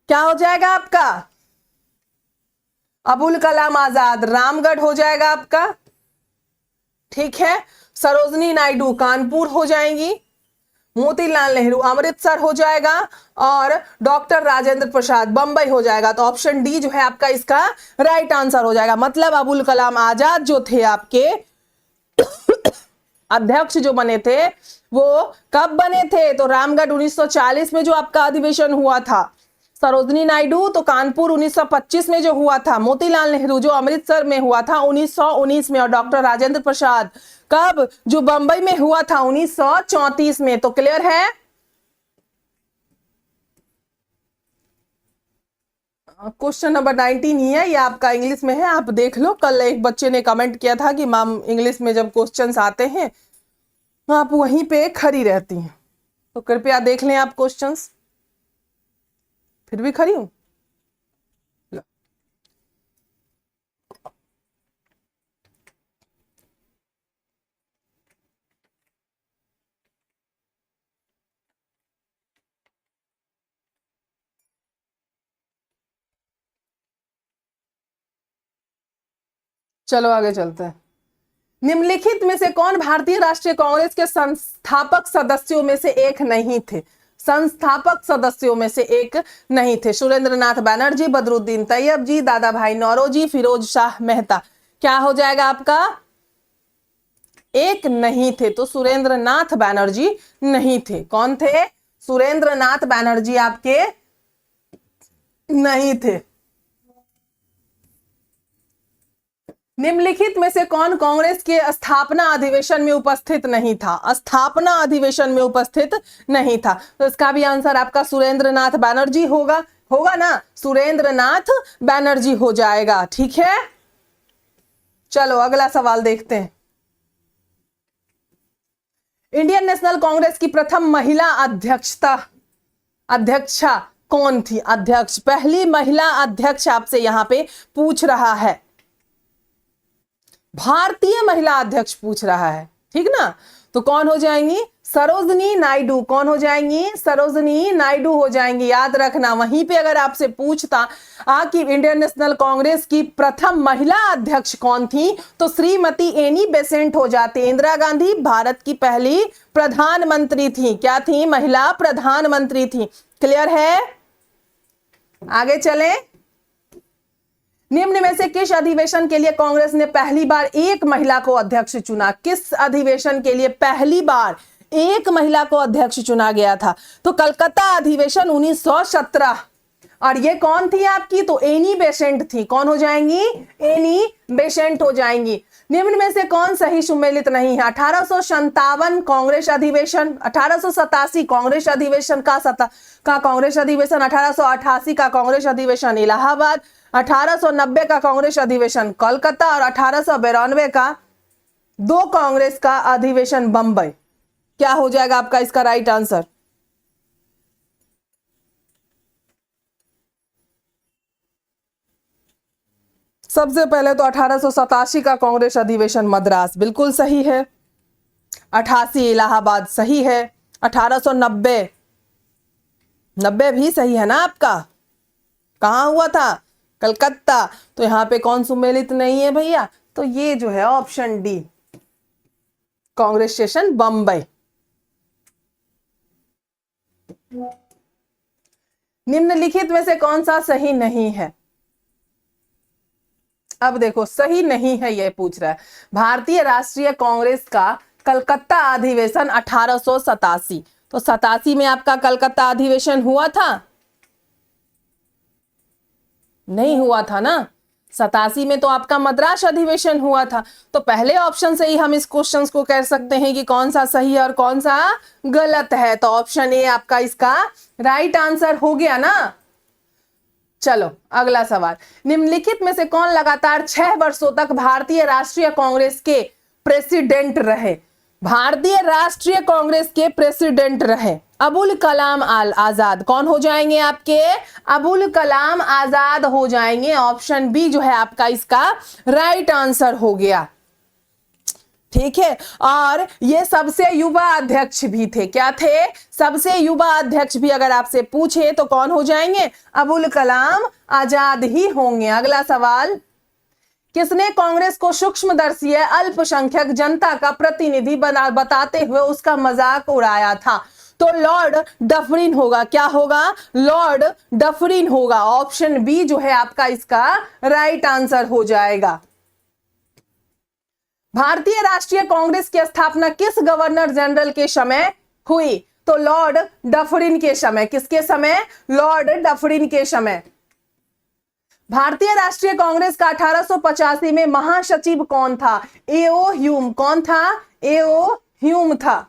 क्या हो जाएगा आपका। अबुल कलाम आजाद रामगढ़ हो जाएगा आपका, ठीक है। सरोजनी नायडू कानपुर हो जाएंगी, मोतीलाल नेहरू अमृतसर हो जाएगा, और डॉक्टर राजेंद्र प्रसाद बंबई हो जाएगा। तो ऑप्शन डी जो है आपका इसका राइट आंसर हो जाएगा। मतलब अबुल कलाम आजाद जो थे आपके अध्यक्ष जो बने थे वो कब बने थे? तो रामगढ़ 1940 में जो आपका अधिवेशन हुआ था, सरोजनी नायडू तो कानपुर 1925 में जो हुआ था, मोतीलाल नेहरू जो अमृतसर में हुआ था 1919 में, और डॉक्टर राजेंद्र प्रसाद कब? जो बंबई में हुआ था 1934 में। तो क्लियर है? क्वेश्चन नंबर 19 ही है, ये आपका इंग्लिश में है, आप देख लो। कल एक बच्चे ने कमेंट किया था कि मैम इंग्लिश में जब क्वेश्चंस आते हैं आप वहीं पे खड़ी रहती हैं, तो कृपया देख लें आप क्वेश्चंस। फिर भी खड़ी हूं। चलो आगे चलते हैं। निम्नलिखित में से कौन भारतीय राष्ट्रीय कांग्रेस के संस्थापक सदस्यों में से एक नहीं थे? संस्थापक सदस्यों में से एक नहीं थे। सुरेंद्र नाथ बैनर्जी, बदरुद्दीन तैयब जी, दादा भाई नौरोजी, फिरोज शाह मेहता। क्या हो जाएगा आपका? एक नहीं थे। तो सुरेंद्र नाथ बैनर्जी नहीं थे। कौन थे? सुरेंद्र नाथ बैनर्जी आपके नहीं थे। निम्नलिखित में से कौन कांग्रेस के स्थापना अधिवेशन में उपस्थित नहीं था? स्थापना अधिवेशन में उपस्थित नहीं था। तो इसका भी आंसर आपका सुरेंद्र नाथ बैनर्जी होगा ना। सुरेंद्र नाथ बैनर्जी हो जाएगा, ठीक है। चलो अगला सवाल देखते हैं। इंडियन नेशनल कांग्रेस की प्रथम महिला अध्यक्षा कौन थी? अध्यक्ष, पहली महिला अध्यक्ष आपसे यहां पे पूछ रहा है। भारतीय महिला अध्यक्ष पूछ रहा है, ठीक ना। तो कौन हो जाएंगी? सरोजनी नायडू। कौन हो जाएंगी? सरोजनी नायडू हो जाएंगी। याद रखना, वहीं पे अगर आपसे पूछता कि इंडियन नेशनल कांग्रेस की प्रथम महिला अध्यक्ष कौन थी, तो श्रीमती एनी बेसेंट हो जाती। इंदिरा गांधी भारत की पहली प्रधानमंत्री थी। क्या थी? महिला प्रधानमंत्री थी। क्लियर है? आगे चलें। निम्न में से किस अधिवेशन के लिए कांग्रेस ने पहली बार एक महिला को अध्यक्ष चुना? किस अधिवेशन के लिए पहली बार एक महिला को अध्यक्ष चुना गया था? तो कलकत्ता अधिवेशन 1917। और ये कौन थी आपकी? तो एनी बेसेंट थी। कौन हो जाएंगी? एनी बेसेंट हो जाएंगी। निम्न में से कौन सही सुमेलित नहीं है? 1857 कांग्रेस अधिवेशन, 1887 कांग्रेस अधिवेशन का कांग्रेस अधिवेशन, 1888 का कांग्रेस अधिवेशन इलाहाबाद, 1890 का कांग्रेस अधिवेशन कोलकाता, और 1892 का दो कांग्रेस का अधिवेशन बंबई। क्या हो जाएगा आपका इसका राइट आंसर? सबसे पहले तो 1887 का कांग्रेस अधिवेशन मद्रास बिल्कुल सही है, 88 इलाहाबाद सही है, 1890 भी सही है ना आपका। कहां हुआ था? कलकत्ता। तो यहां पे कौन सुमेलित नहीं है भैया? तो ये जो है option D, Congress station Bombay. निम्नलिखित में से कौन सा सही नहीं है? अब देखो, सही नहीं है ये पूछ रहा है। भारतीय राष्ट्रीय कांग्रेस का कलकत्ता अधिवेशन 1887। तो 87 में आपका कलकत्ता अधिवेशन हुआ था? नहीं हुआ था ना। 87 में तो आपका मद्रास अधिवेशन हुआ था। तो पहले ऑप्शन से ही हम इस क्वेश्चन को कह सकते हैं कि कौन सा सही है और कौन सा गलत है। तो ऑप्शन ए आपका इसका राइट आंसर हो गया ना। चलो अगला सवाल, निम्नलिखित में से कौन लगातार 6 वर्षों तक भारतीय राष्ट्रीय कांग्रेस के प्रेसिडेंट रहे? भारतीय राष्ट्रीय कांग्रेस के प्रेसिडेंट रहे? अबुल कलाम आजाद। कौन हो जाएंगे आपके? अबुल कलाम आजाद हो जाएंगे। ऑप्शन बी जो है आपका इसका राइट आंसर हो गया। ठीक है, और ये सबसे युवा अध्यक्ष भी थे। क्या थे? सबसे युवा अध्यक्ष भी अगर आपसे पूछे तो कौन हो जाएंगे? अबुल कलाम आजाद ही होंगे। अगला सवाल, किसने कांग्रेस को सूक्ष्मदर्शी अल्पसंख्यक जनता का प्रतिनिधि बताते हुए उसका मजाक उड़ाया था? तो लॉर्ड डफरिन होगा। क्या होगा? लॉर्ड डफरिन होगा। ऑप्शन बी जो है आपका इसका राइट आंसर हो जाएगा। भारतीय राष्ट्रीय कांग्रेस की स्थापना किस गवर्नर जनरल के समय हुई? तो लॉर्ड डफरिन के समय। किसके समय? लॉर्ड डफरिन के समय। भारतीय राष्ट्रीय कांग्रेस का 1885 में महासचिव कौन था? एओ ह्यूम। कौन था? एओ ह्यूम था।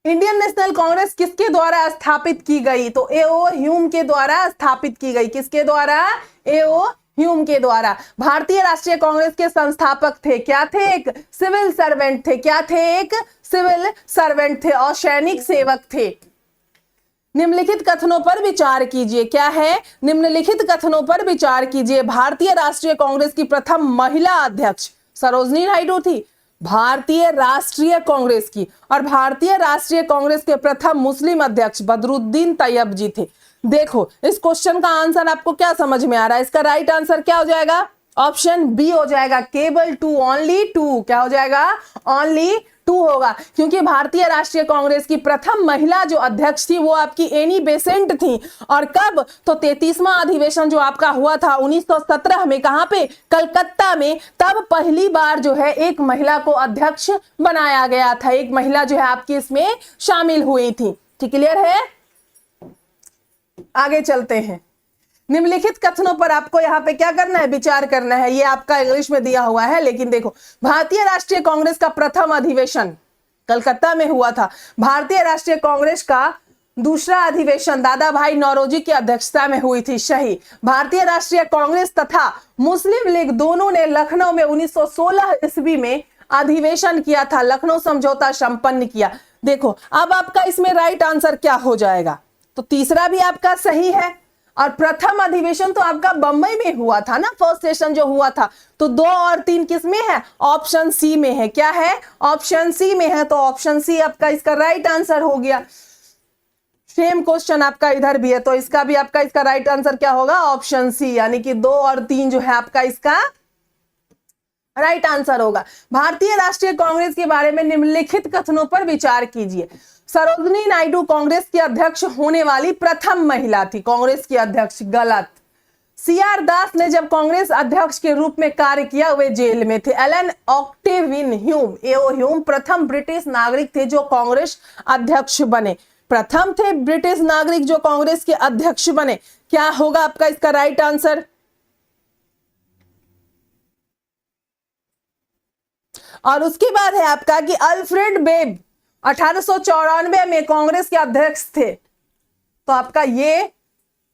इंडियन नेशनल कांग्रेस किसके द्वारा स्थापित की गई? तो एओ ह्यूम के द्वारा स्थापित की गई। किसके द्वारा? एओ ह्यूम के द्वारा। भारतीय राष्ट्रीय कांग्रेस के संस्थापक थे? क्या थे? एक सिविल सर्वेंट थे। क्या थे? एक सिविल सर्वेंट थे और सैनिक सेवक थे। निम्नलिखित कथनों पर विचार कीजिए। क्या है? निम्नलिखित कथनों पर विचार कीजिए। भारतीय राष्ट्रीय कांग्रेस की प्रथम महिला अध्यक्ष सरोजनी नायडू थी। भारतीय राष्ट्रीय कांग्रेस की, और भारतीय राष्ट्रीय कांग्रेस के प्रथम मुस्लिम अध्यक्ष बदरुद्दीन तैयब जी थे। देखो इस क्वेश्चन का आंसर आपको क्या समझ में आ रहा है? इसका राइट आंसर क्या हो जाएगा? ऑप्शन बी हो जाएगा, केवल 2, ओनली 2। क्या हो जाएगा? ओनली 2 होगा, क्योंकि भारतीय राष्ट्रीय कांग्रेस की प्रथम महिला जो अध्यक्ष थी वो आपकी एनी बेसेंट थी। और कब? तो 33वां अधिवेशन जो आपका हुआ था 1917 में। कहां पे? कलकत्ता में। तब पहली बार जो है एक महिला को अध्यक्ष बनाया गया था। एक महिला जो है आपकी इसमें शामिल हुई थी। ठीक, क्लियर है? आगे चलते हैं। निम्नलिखित कथनों पर आपको यहाँ पे क्या करना है? विचार करना है। ये आपका इंग्लिश में दिया हुआ है, लेकिन देखो, भारतीय राष्ट्रीय कांग्रेस का प्रथम अधिवेशन कलकत्ता में हुआ था। भारतीय राष्ट्रीय कांग्रेस का दूसरा अधिवेशन दादा भाई नौरोजी की अध्यक्षता में हुई थी। सही। भारतीय राष्ट्रीय कांग्रेस तथा मुस्लिम लीग दोनों ने लखनऊ में 1916 ईस्वी में अधिवेशन किया था। लखनऊ समझौता संपन्न किया। देखो अब आपका इसमें राइट आंसर क्या हो जाएगा? तो तीसरा भी आपका सही है, और प्रथम अधिवेशन तो आपका बंबई में हुआ था ना, फर्स्ट सेशन जो हुआ था। तो 2 और 3 किस में है? ऑप्शन सी में है। क्या है? ऑप्शन सी में है। तो ऑप्शन सी आपका इसका राइट आंसर हो गया। सेम क्वेश्चन आपका इधर भी है, तो इसका भी आपका इसका राइट आंसर क्या होगा? ऑप्शन सी, यानी कि 2 और 3 जो है आपका इसका राइट आंसर होगा। भारतीय राष्ट्रीय कांग्रेस के बारे में निम्नलिखित कथनों पर विचार कीजिए। सरोजनी नायडू कांग्रेस की अध्यक्ष होने वाली प्रथम महिला थी। कांग्रेस की अध्यक्ष, गलत। सीआर दास ने जब कांग्रेस अध्यक्ष के रूप में कार्य किया वे जेल में थे। एलन ऑक्टेविन ह्यूम, एओ ह्यूम प्रथम ब्रिटिश नागरिक थे जो कांग्रेस अध्यक्ष बने। प्रथम थे ब्रिटिश नागरिक जो कांग्रेस के अध्यक्ष बने। क्या होगा आपका इसका राइट आंसर? और उसके बाद है आपका कि अल्फ्रेड बेब 1894 में कांग्रेस के अध्यक्ष थे। तो आपका ये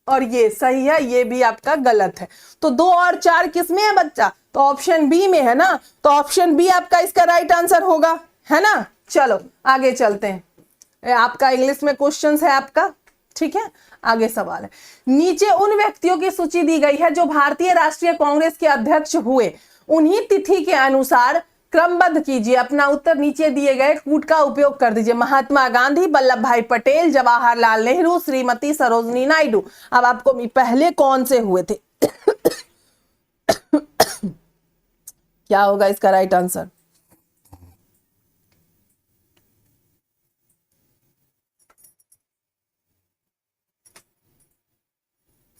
और ये सही है, ये भी आपका गलत है। तो 2 और 4 किस में है बच्चा? तो ऑप्शन बी में है ना। तो ऑप्शन बी आपका इसका राइट आंसर होगा, है ना। चलो आगे चलते हैं। आपका इंग्लिश में क्वेश्चन है आपका, ठीक है। आगे सवाल है, नीचे उन व्यक्तियों की सूची दी गई है जो भारतीय राष्ट्रीय कांग्रेस के अध्यक्ष हुए, उन्हीं तिथि के अनुसार क्रमबद्ध कीजिए। अपना उत्तर नीचे दिए गए कूट का उपयोग कर दीजिए। महात्मा गांधी, वल्लभ भाई पटेल, जवाहरलाल नेहरू, श्रीमती सरोजनी नायडू। अब आपको पहले कौन से हुए थे? क्या होगा इसका राइट आंसर?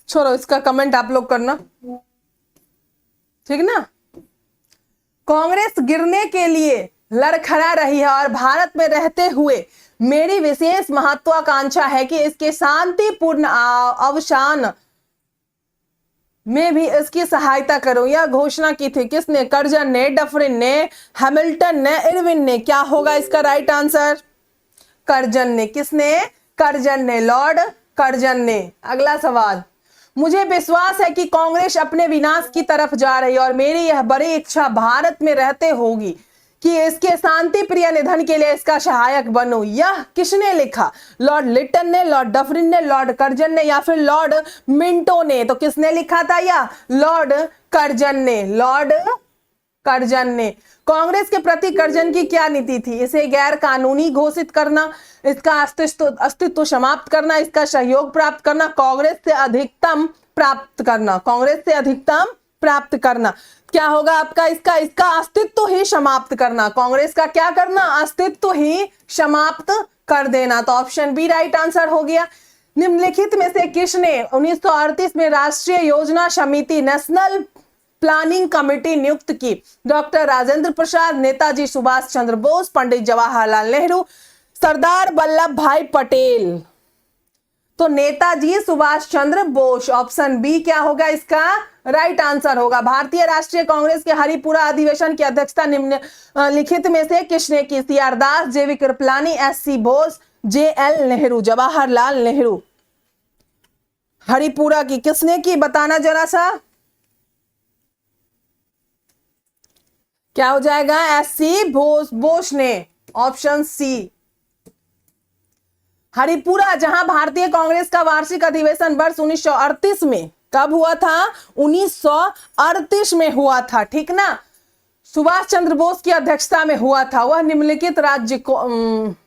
छोड़ो, इसका कमेंट आप लोग करना, ठीक ना। कांग्रेस गिरने के लिए लड़खड़ा रही है और भारत में रहते हुए मेरी विशेष महत्वाकांक्षा है कि इसके शांतिपूर्ण अवसान में भी इसकी सहायता करूं। यह घोषणा की थी किसने? कर्जन ने, डफरिन ने, हैमिल्टन ने, इरविन ने। क्या होगा इसका राइट आंसर? कर्जन ने। किसने? कर्जन ने, लॉर्ड कर्जन ने। अगला सवाल, मुझे विश्वास है कि कांग्रेस अपने विनाश की तरफ जा रही है और मेरी यह बड़ी इच्छा भारत में रहते होगी कि इसके शांति प्रिय निधन के लिए इसका सहायक बनूं। यह किसने लिखा? लॉर्ड लिटन ने, लॉर्ड डफरिन ने, लॉर्ड कर्जन ने या फिर लॉर्ड मिंटो ने? तो किसने लिखा था? यह लॉर्ड कर्जन ने, लॉर्ड कर्जन ने। कांग्रेस के प्रति कर्जन की क्या नीति थी? इसे गैर कानूनी घोषित करना, इसका अस्तित्व समाप्त करना, इसका सहयोग प्राप्त करना, कांग्रेस से अधिकतम प्राप्त करना, कांग्रेस से अधिकतम प्राप्त करना। क्या होगा आपका? इसका अस्तित्व ही समाप्त करना। कांग्रेस का क्या करना? अस्तित्व ही समाप्त कर देना। तो ऑप्शन बी राइट आंसर हो गया। निम्नलिखित में से किसने 1938 में राष्ट्रीय योजना समिति नेशनल प्लानिंग कमेटी नियुक्त की? डॉक्टर राजेंद्र प्रसाद, नेताजी सुभाष चंद्र बोस, पंडित जवाहरलाल नेहरू, सरदार वल्लभ भाई पटेल। तो नेताजी सुभाष चंद्र बोस, ऑप्शन बी क्या होगा इसका राइट आंसर होगा। भारतीय राष्ट्रीय कांग्रेस के हरिपुरा अधिवेशन की अध्यक्षता निम्नलिखित में से किसने की? सीआर दास, जेवी कृपलानी, एससी बोस, जेएल नेहरू, जवाहरलाल नेहरू। हरिपुरा की किसने की? बताना जरा सा, क्या हो जाएगा? एससी बोस ने, ऑप्शन सी। हरिपुरा, जहां भारतीय कांग्रेस का वार्षिक अधिवेशन वर्ष 1938 में कब हुआ था? 1938 में हुआ था, ठीक ना। सुभाष चंद्र बोस की अध्यक्षता में हुआ था। वह निम्नलिखित राज्य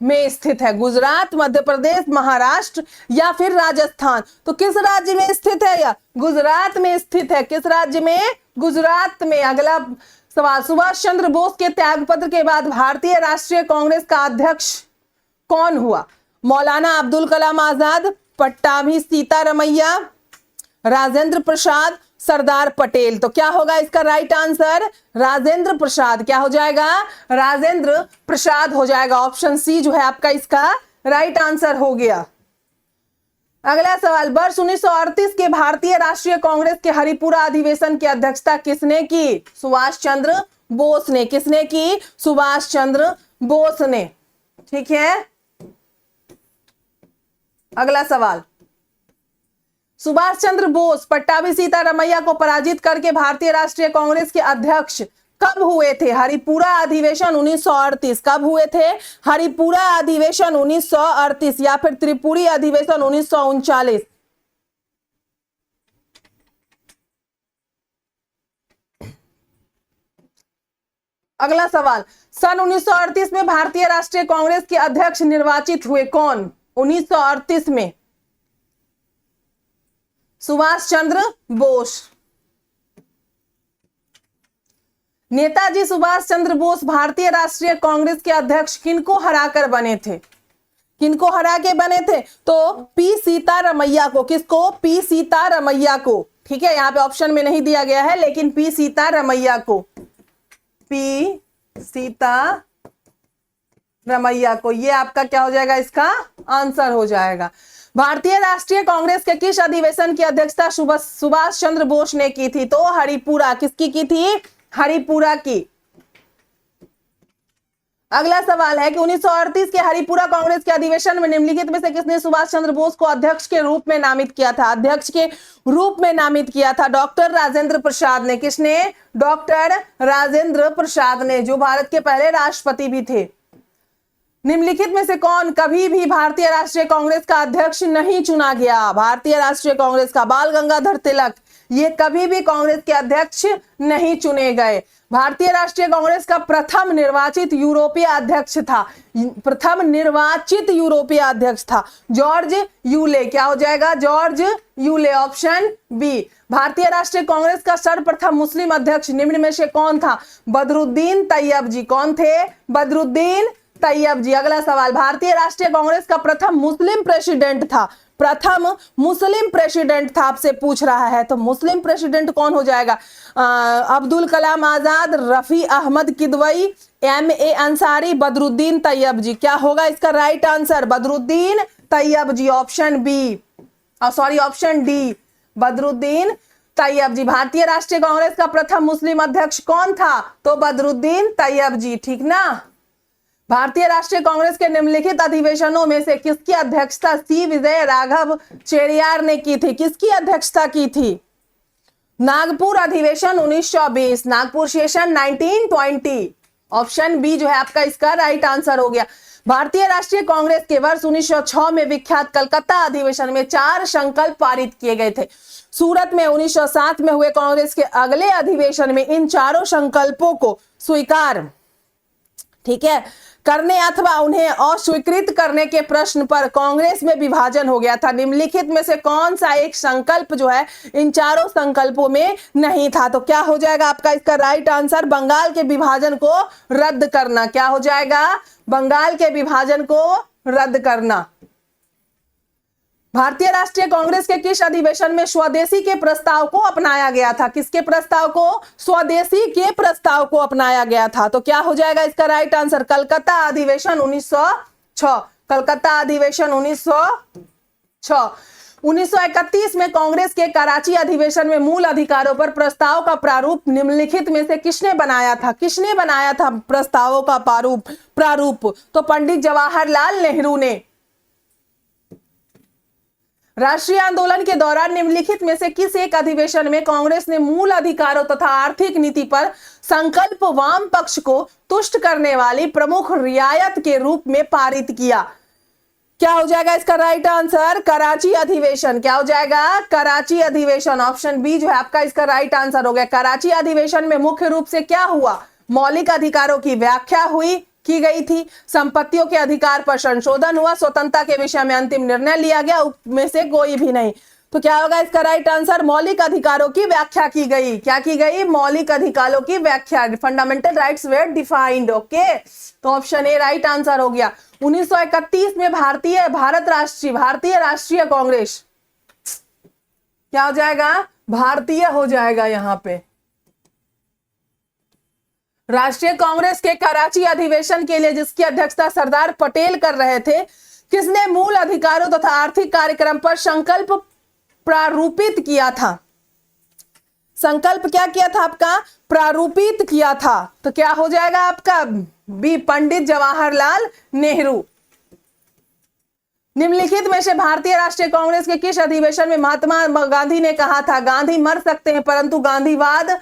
में स्थित है? गुजरात, मध्य प्रदेश, महाराष्ट्र या फिर राजस्थान? तो किस राज्य में स्थित है? यह गुजरात में स्थित है। किस राज्य में? गुजरात में। अगला सवाल, सुभाष चंद्र बोस के त्यागपत्र के बाद भारतीय राष्ट्रीय कांग्रेस का अध्यक्ष कौन हुआ? मौलाना अब्दुल कलाम आजाद, पट्टाभी सीतारमैया, राजेंद्र प्रसाद, सरदार पटेल। तो क्या होगा इसका राइट आंसर? राजेंद्र प्रसाद। क्या हो जाएगा? राजेंद्र प्रसाद हो जाएगा। ऑप्शन सी जो है आपका इसका राइट आंसर हो गया। अगला सवाल, वर्ष 1938 के भारतीय राष्ट्रीय कांग्रेस के हरिपुरा अधिवेशन की अध्यक्षता किसने की? सुभाष चंद्र बोस ने। किसने की? सुभाष चंद्र बोस ने, ठीक है। अगला सवाल, सुभाष चंद्र बोस पट्टाभी सीतारमैया को पराजित करके भारतीय राष्ट्रीय कांग्रेस के अध्यक्ष कब हुए थे? हरिपुरा अधिवेशन 1938। कब हुए थे? हरिपुरा अधिवेशन 1938 या फिर त्रिपुरी अधिवेशन 1939। अगला सवाल, सन 1938 में भारतीय राष्ट्रीय कांग्रेस के अध्यक्ष निर्वाचित हुए कौन? 1938 में सुभाष चंद्र बोस। नेताजी सुभाष चंद्र बोस भारतीय राष्ट्रीय कांग्रेस के अध्यक्ष किनको हराकर बने थे? किनको हरा के बने थे? तो पी सीतारमैया को। किसको? पी सीतारमैया को, ठीक है। यहां पे ऑप्शन में नहीं दिया गया है, लेकिन पी सीतारमैया को, पी सीतारमैया को। ये आपका क्या हो जाएगा? इसका आंसर हो जाएगा। भारतीय राष्ट्रीय कांग्रेस के किस अधिवेशन की अध्यक्षता सुभाष चंद्र बोस ने की थी? तो हरिपुरा। किसकी की थी? हरिपुरा की। अगला सवाल है कि 1938 के हरिपुरा कांग्रेस के अधिवेशन में निम्नलिखित में से किसने सुभाष चंद्र बोस को अध्यक्ष के रूप में नामित किया था? अध्यक्ष के रूप में नामित किया था डॉक्टर राजेंद्र प्रसाद ने। किसने? डॉक्टर राजेंद्र प्रसाद ने, जो भारत के पहले राष्ट्रपति भी थे। निम्नलिखित में से कौन कभी भी भारतीय राष्ट्रीय कांग्रेस का अध्यक्ष नहीं चुना गया? भारतीय राष्ट्रीय कांग्रेस का बाल गंगाधर तिलक, ये कभी भी कांग्रेस के अध्यक्ष नहीं चुने गए। भारतीय राष्ट्रीय कांग्रेस का प्रथम निर्वाचित यूरोपीय अध्यक्ष था, प्रथम निर्वाचित यूरोपीय अध्यक्ष था जॉर्ज यूले। क्या हो जाएगा? George Yule, option B. भारतीय राष्ट्रीय कांग्रेस का सर्वप्रथम मुस्लिम अध्यक्ष निम्न में से कौन था? बदरुद्दीन तैयब जी। कौन थे? बदरुद्दीन तैयब जी। अगला सवाल, भारतीय राष्ट्रीय कांग्रेस का प्रथम मुस्लिम प्रेसिडेंट था, प्रथम मुस्लिम प्रेसिडेंट था, आपसे पूछ रहा है, तो मुस्लिम प्रेसिडेंट कौन हो जाएगा? अब्दुल कलाम आजाद, रफी अहमद किदवई, एम.ए. अंसारी, बदरुद्दीन तैयब जी। क्या होगा इसका right answer? Badruddin Tyab ji, option B, sorry option D, Badruddin Tyab ji. Bharatiya राष्ट्रीय कांग्रेस का प्रथम मुस्लिम अध्यक्ष कौन था? तो बदरुद्दीन तैयब जी, ठीक ना। भारतीय राष्ट्रीय कांग्रेस के निम्नलिखित अधिवेशनों में से किसकी अध्यक्षता सी विजय राघव चेरियार ने की थी? किसकी अध्यक्षता की थी? नागपुर अधिवेशन 1920, नागपुर सेशन 1920। ऑप्शन बी जो है आपका इसका राइट आंसर हो गया। भारतीय राष्ट्रीय कांग्रेस के वर्ष 1906 में विख्यात कलकत्ता अधिवेशन में 4 संकल्प पारित किए गए थे। सूरत में 1907 में हुए कांग्रेस के अगले अधिवेशन में इन चारों संकल्पों को स्वीकार, ठीक है, करने अथवा उन्हें अस्वीकृत करने के प्रश्न पर कांग्रेस में विभाजन हो गया था। निम्नलिखित में से कौन सा एक संकल्प जो है इन चारों संकल्पों में नहीं था? तो क्या हो जाएगा आपका इसका राइट आंसर? बंगाल के विभाजन को रद्द करना। क्या हो जाएगा? बंगाल के विभाजन को रद्द करना। भारतीय राष्ट्रीय कांग्रेस के किस अधिवेशन में स्वदेशी के प्रस्ताव को अपनाया गया था? किसके प्रस्ताव को? स्वदेशी के प्रस्ताव को अपनाया गया था। तो क्या हो जाएगा इसका राइट आंसर? कलकत्ता अधिवेशन 1906। कलकत्ता अधिवेशन 1906। 1931 में कांग्रेस के कराची अधिवेशन में मूल अधिकारों पर प्रस्ताव का प्रारूप निम्नलिखित में से किसने बनाया था? किसने बनाया था प्रस्तावों का प्रारूप? तो पंडित जवाहरलाल नेहरू ने। राष्ट्रीय आंदोलन के दौरान निम्नलिखित में से किस एक अधिवेशन में कांग्रेस ने मूल अधिकारों तथा आर्थिक नीति पर संकल्प वाम पक्ष को तुष्ट करने वाली प्रमुख रियायत के रूप में पारित किया? क्या हो जाएगा इसका राइट आंसर? कराची अधिवेशन। क्या हो जाएगा? कराची अधिवेशन। ऑप्शन बी जो है आपका इसका राइट आंसर हो गया। कराची अधिवेशन में मुख्य रूप से क्या हुआ? मौलिक अधिकारों की व्याख्या की गई थी, संपत्तियों के अधिकार पर संशोधन हुआ, स्वतंत्रता के विषय में अंतिम निर्णय लिया गया, में से कोई भी नहीं। तो क्या होगा इसका राइट आंसर? मौलिक अधिकारों की व्याख्या की गई। क्या की गई? मौलिक अधिकारों की व्याख्या। Fundamental rights were defined. Okay, तो ऑप्शन ए राइट आंसर हो गया। 1931 में भारतीय राष्ट्रीय कांग्रेस, क्या हो जाएगा? भारतीय हो जाएगा यहां पे। राष्ट्रीय कांग्रेस के कराची अधिवेशन के लिए जिसकी अध्यक्षता सरदार पटेल कर रहे थे, किसने मूल अधिकारों तथा आर्थिक कार्यक्रम पर संकल्प प्रारूपित किया था? संकल्प क्या किया था आपका? प्रारूपित किया था। तो क्या हो जाएगा आपका? बी, पंडित जवाहरलाल नेहरू। निम्नलिखित में से भारतीय राष्ट्रीय कांग्रेस के किस अधिवेशन में महात्मा गांधी ने कहा था, गांधी मर सकते हैं परंतु गांधीवाद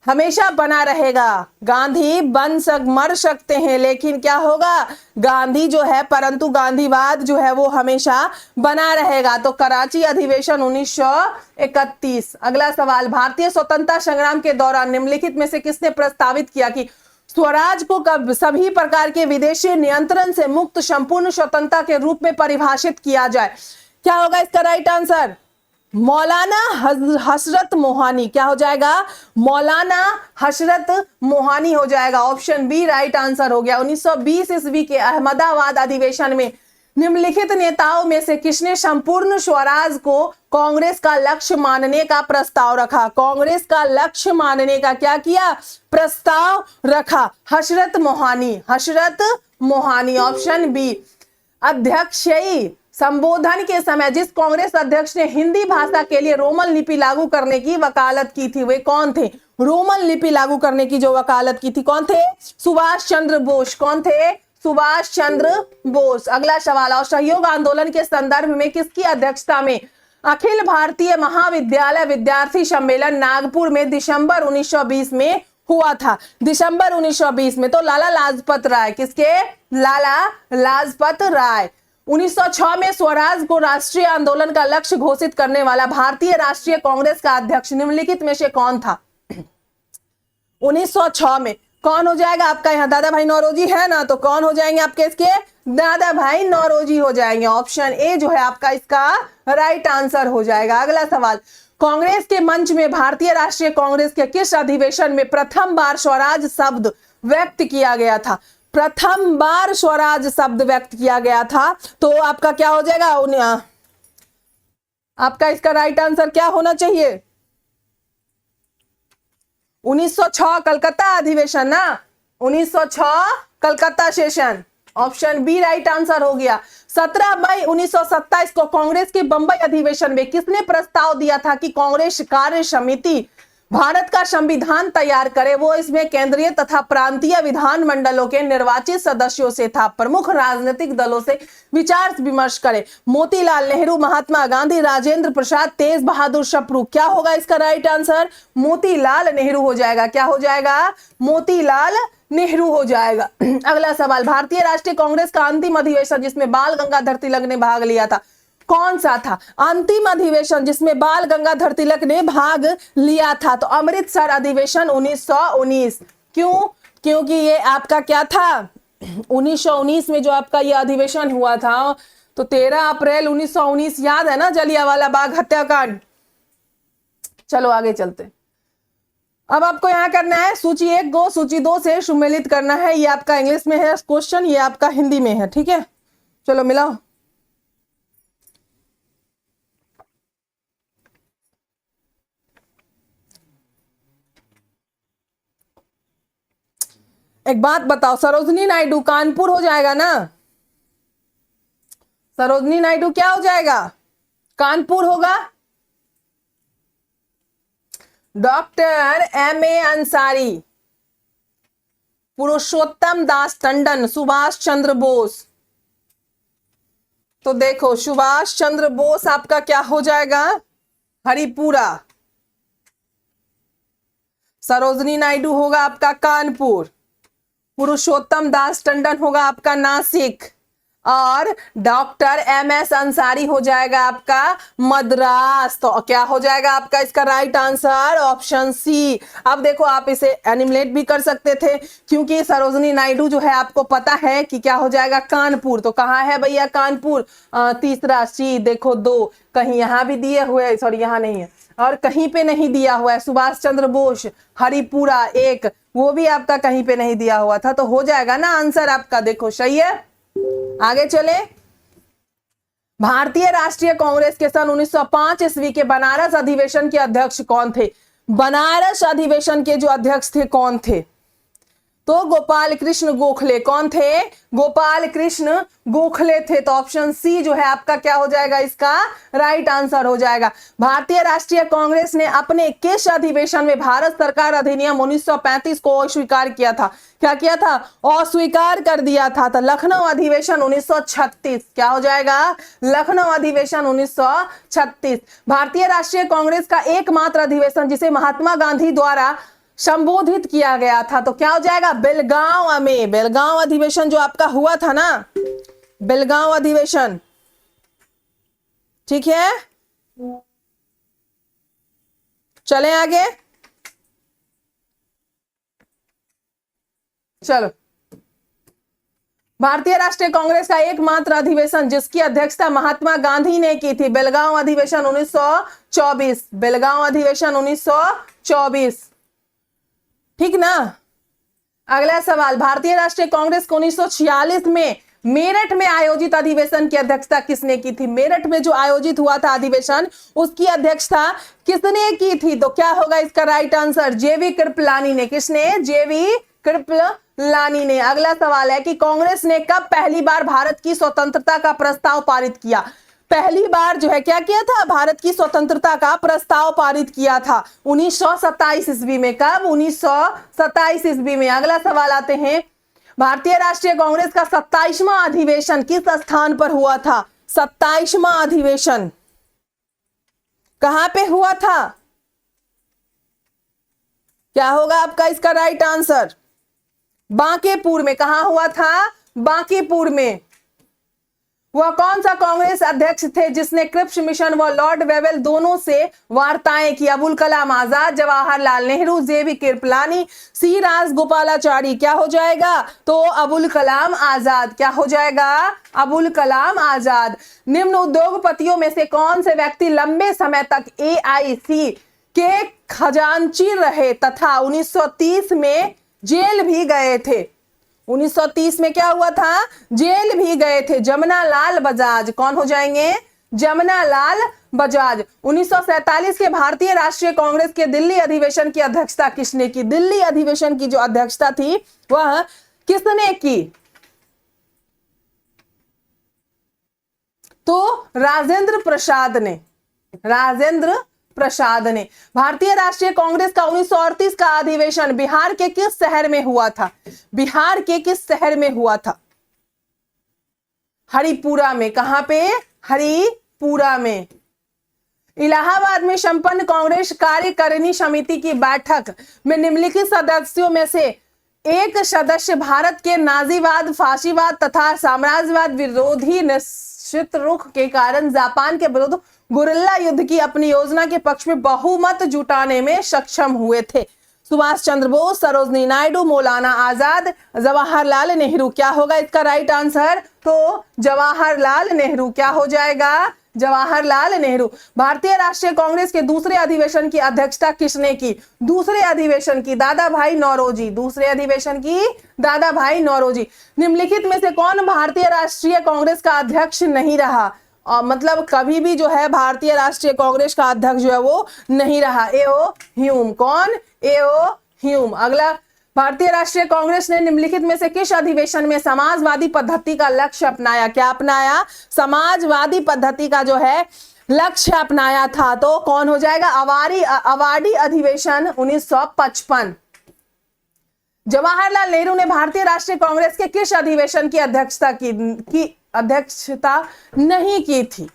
हमेशा बना रहेगा? गांधी मर सकते हैं लेकिन क्या होगा? गांधी जो है परंतु गांधीवाद जो है वो हमेशा बना रहेगा। तो कराची अधिवेशन 1931। अगला सवाल, भारतीय स्वतंत्रता संग्राम के दौरान निम्नलिखित में से किसने प्रस्तावित किया कि स्वराज को कब सभी प्रकार के विदेशी नियंत्रण से मुक्त संपूर्ण स्वतंत्रता के रूप में परिभाषित किया जाए? क्या होगा इसका राइट आंसर? मौलाना हसरत मोहानी। क्या हो जाएगा? मौलाना हसरत मोहानी हो जाएगा। ऑप्शन बी राइट आंसर हो गया। 1920 ईस्वी के अहमदाबाद अधिवेशन में निम्नलिखित नेताओं में से किसने संपूर्ण स्वराज को कांग्रेस का लक्ष्य मानने का प्रस्ताव रखा? कांग्रेस का लक्ष्य मानने का क्या किया? प्रस्ताव रखा। हसरत मोहानी। Option B. अध्यक्षीय संबोधन के समय जिस कांग्रेस अध्यक्ष ने हिंदी भाषा के लिए रोमन लिपि लागू करने की वकालत की थी, वे कौन थे? रोमन लिपि लागू करने की जो वकालत की थी, कौन थे? सुभाष चंद्र बोस। कौन थे? सुभाष चंद्र बोस। अगला सवाल, असहयोग आंदोलन के संदर्भ में किसकी अध्यक्षता में अखिल भारतीय महाविद्यालय विद्यार्थी सम्मेलन नागपुर में दिसंबर 1920 में हुआ था? दिसंबर 1920 में। तो लाला लाजपत राय। किसके? लाला लाजपत राय। 1906 में स्वराज को राष्ट्रीय आंदोलन का लक्ष्य घोषित करने वाला भारतीय राष्ट्रीय कांग्रेस का अध्यक्ष निम्नलिखित में से कौन था? 1906 में कौन हो जाएगा आपका? यहाँ दादा भाई नौरोजी है ना, तो कौन हो जाएंगे आपके इसके? दादा भाई नौरोजी हो जाएंगे। ऑप्शन ए जो है आपका इसका राइट आंसर हो जाएगा। अगला सवाल, कांग्रेस के मंच में भारतीय राष्ट्रीय कांग्रेस के किस अधिवेशन में प्रथम बार स्वराज शब्द व्यक्त किया गया था? प्रथम बार स्वराज शब्द व्यक्त किया गया था। तो आपका क्या हो जाएगा? आपका इसका राइट आंसर क्या होना चाहिए? 1906 कलकत्ता अधिवेशन ना, 1906 Calcutta session. Option B right answer हो गया। 17 मई 1927 को कांग्रेस के बंबई अधिवेशन में किसने प्रस्ताव दिया था कि कांग्रेस कार्य समिति भारत का संविधान तैयार करे, वो इसमें केंद्रीय तथा प्रांतीय विधानमंडलों के निर्वाचित सदस्यों से था। प्रमुख राजनीतिक दलों से विचार विमर्श करे। मोतीलाल नेहरू, महात्मा गांधी, राजेंद्र प्रसाद, तेज बहादुर सप्रू। क्या होगा इसका राइट आंसर? मोतीलाल नेहरू हो जाएगा। क्या हो जाएगा? मोतीलाल नेहरू हो जाएगा। अगला सवाल, भारतीय राष्ट्रीय कांग्रेस का अंतिम अधिवेशन जिसमें बाल गंगाधर तिलक ने भाग लिया था, कौन सा था? अंतिम अधिवेशन जिसमें बाल गंगाधर तिलक ने भाग लिया था, तो अमृतसर अधिवेशन 1919। क्यों? क्योंकि ये आपका क्या था, 1919 में जो आपका ये अधिवेशन हुआ था, तो 13 अप्रैल 1919 याद है ना, जलियांवाला बाग हत्याकांड। चलो आगे चलते। अब आपको यहां करना है सूची 1 को सूची 2 से सुमेलित करना है। ये आपका इंग्लिश में है क्वेश्चन, ये आपका हिंदी में है, ठीक है। चलो मिलाओ। एक बात बताओ, सरोजनी नायडू कानपुर हो जाएगा ना? सरोजनी नायडू क्या हो जाएगा? कानपुर होगा। Doctor M.A. अंसारी, पुरुषोत्तम दास टंडन, सुभाष चंद्र बोस। तो देखो सुभाष चंद्र बोस आपका क्या हो जाएगा? हरिपुरा। सरोजनी नायडू होगा आपका कानपुर, पुरुषोत्तम दास टंडन होगा आपका नासिक, और डॉक्टर M.S. अंसारी हो जाएगा आपका मद्रास। तो क्या हो जाएगा आपका इसका राइट आंसर? ऑप्शन सी। अब देखो आप इसे एनिमेट भी कर सकते थे, क्योंकि सरोजनी नायडू जो है आपको पता है कि क्या हो जाएगा? कानपुर। तो कहाँ है भैया कानपुर? तीसरा सी। देखो 2 कहीं यहां भी दिए हुए, सॉरी यहां नहीं है, और कहीं पे नहीं दिया हुआ है। सुभाष चंद्र बोस हरिपुरा 1, वो भी आपका कहीं पे नहीं दिया हुआ था। तो हो जाएगा ना आंसर आपका, देखो सही है। आगे चले। भारतीय राष्ट्रीय कांग्रेस के सन 1905 ईस्वी के बनारस अधिवेशन के अध्यक्ष कौन थे? बनारस अधिवेशन के जो अध्यक्ष थे कौन थे? तो गोपाल कृष्ण गोखले। कौन थे? गोपाल कृष्ण गोखले थे। तो ऑप्शन सी जो है आपका क्या हो जाएगा? इसका राइट आंसर हो जाएगा। भारतीय राष्ट्रीय कांग्रेस ने अपने किस अधिवेशन में भारत सरकार अधिनियम 1935 को अस्वीकार किया था? क्या किया था? अस्वीकार कर दिया था। तो लखनऊ अधिवेशन 1936। क्या हो जाएगा? लखनऊ अधिवेशन 1936। भारतीय राष्ट्रीय कांग्रेस का एकमात्र अधिवेशन जिसे महात्मा गांधी द्वारा संबोधित किया गया था, तो क्या हो जाएगा? बेलगांव में। बेलगांव अधिवेशन जो आपका हुआ था ना, बेलगांव अधिवेशन, ठीक है। चलें आगे। चलो, भारतीय राष्ट्रीय कांग्रेस का एकमात्र अधिवेशन जिसकी अध्यक्षता महात्मा गांधी ने की थी, बेलगांव अधिवेशन 1924। बेलगांव अधिवेशन 1924, ठीक ना। अगला सवाल, भारतीय राष्ट्रीय कांग्रेस को 1946 में मेरठ में आयोजित अधिवेशन की अध्यक्षता किसने की थी? मेरठ में जो आयोजित हुआ था अधिवेशन, उसकी अध्यक्षता किसने की थी? तो क्या होगा इसका राइट आंसर? जेवी कृपलानी ने। किसने? जेवी कृपलानी ने। अगला सवाल है कि कांग्रेस ने कब पहली बार भारत की स्वतंत्रता का प्रस्ताव पारित किया? पहली बार जो है क्या किया था? भारत की स्वतंत्रता का प्रस्ताव पारित किया था 1927 ईस्वी में। कब? 1927 ईस्वी में। अगला सवाल आते हैं, भारतीय राष्ट्रीय कांग्रेस का 27वां अधिवेशन किस स्थान पर हुआ था? 27वां अधिवेशन कहां पे हुआ था? क्या होगा आपका इसका राइट आंसर? बांकीपुर में। कहां हुआ था? बांकीपुर में। वह कौन सा कांग्रेस अध्यक्ष थे जिसने क्रिप्स मिशन व लॉर्ड वेवेल दोनों से वार्ताएं की? अबुल कलाम आजाद, जवाहरलाल नेहरू, जेवी कृपलानी, सी राजगोपालाचारी। क्या हो जाएगा? तो अबुल कलाम आजाद। क्या हो जाएगा? अबुल कलाम आजाद। निम्न उद्योगपतियों में से कौन से व्यक्ति लंबे समय तक AIC के खजांची रहे तथा 1930 में जेल भी गए थे? 1930 में क्या हुआ था? जेल भी गए थे। जमना लाल बजाज। कौन हो जाएंगे? जमना लाल बजाज। 1947 के भारतीय राष्ट्रीय कांग्रेस के दिल्ली अधिवेशन की अध्यक्षता किसने की? दिल्ली अधिवेशन की जो अध्यक्षता थी वह किसने की? तो राजेंद्र प्रसाद ने। राजेंद्र प्रसाद ने। भारतीय राष्ट्रीय कांग्रेस का 1938 का अधिवेशन बिहार के किस शहर में हुआ था? बिहार के किस शहर में हुआ था? हरिपुरा में। कहां पे? हरिपुरा में। इलाहाबाद में संपन्न कांग्रेस कार्यकारिणी समिति की बैठक में निम्नलिखित सदस्यों में से एक सदस्य भारत के नाजीवाद, फाशीवाद तथा साम्राज्यवाद विरोधी निश्चित रुख के कारण जापान के विरुद्ध गुरिल्ला युद्ध की अपनी योजना के पक्ष में बहुमत जुटाने में सक्षम हुए थे? सुभाष चंद्र बोस, सरोजनी नायडू, मौलाना आजाद, जवाहरलाल नेहरू। क्या होगा इसका राइट आंसर? तो जवाहरलाल नेहरू। क्या हो जाएगा? जवाहरलाल नेहरू। भारतीय राष्ट्रीय कांग्रेस के दूसरे अधिवेशन की अध्यक्षता किसने की? दूसरे अधिवेशन की दादा भाई नौरोजी। दूसरे अधिवेशन की दादा भाई नौरोजी। निम्नलिखित में से कौन भारतीय राष्ट्रीय कांग्रेस का अध्यक्ष नहीं रहा? मतलब कभी भी जो है भारतीय राष्ट्रीय कांग्रेस का अध्यक्ष जो है वो नहीं रहा। एओ ह्यूम। कौन? एओ ह्यूम। अगला, भारतीय राष्ट्रीय कांग्रेस ने निम्नलिखित में से किस अधिवेशन में समाजवादी पद्धति का लक्ष्य अपनाया? क्या अपनाया? समाजवादी पद्धति का जो है लक्ष्य अपनाया था। तो कौन हो जाएगा? अवार्डी अधिवेशन 1955। जवाहरलाल नेहरू ने भारतीय राष्ट्रीय कांग्रेस के किस अधिवेशन की अध्यक्षता नहीं की थी?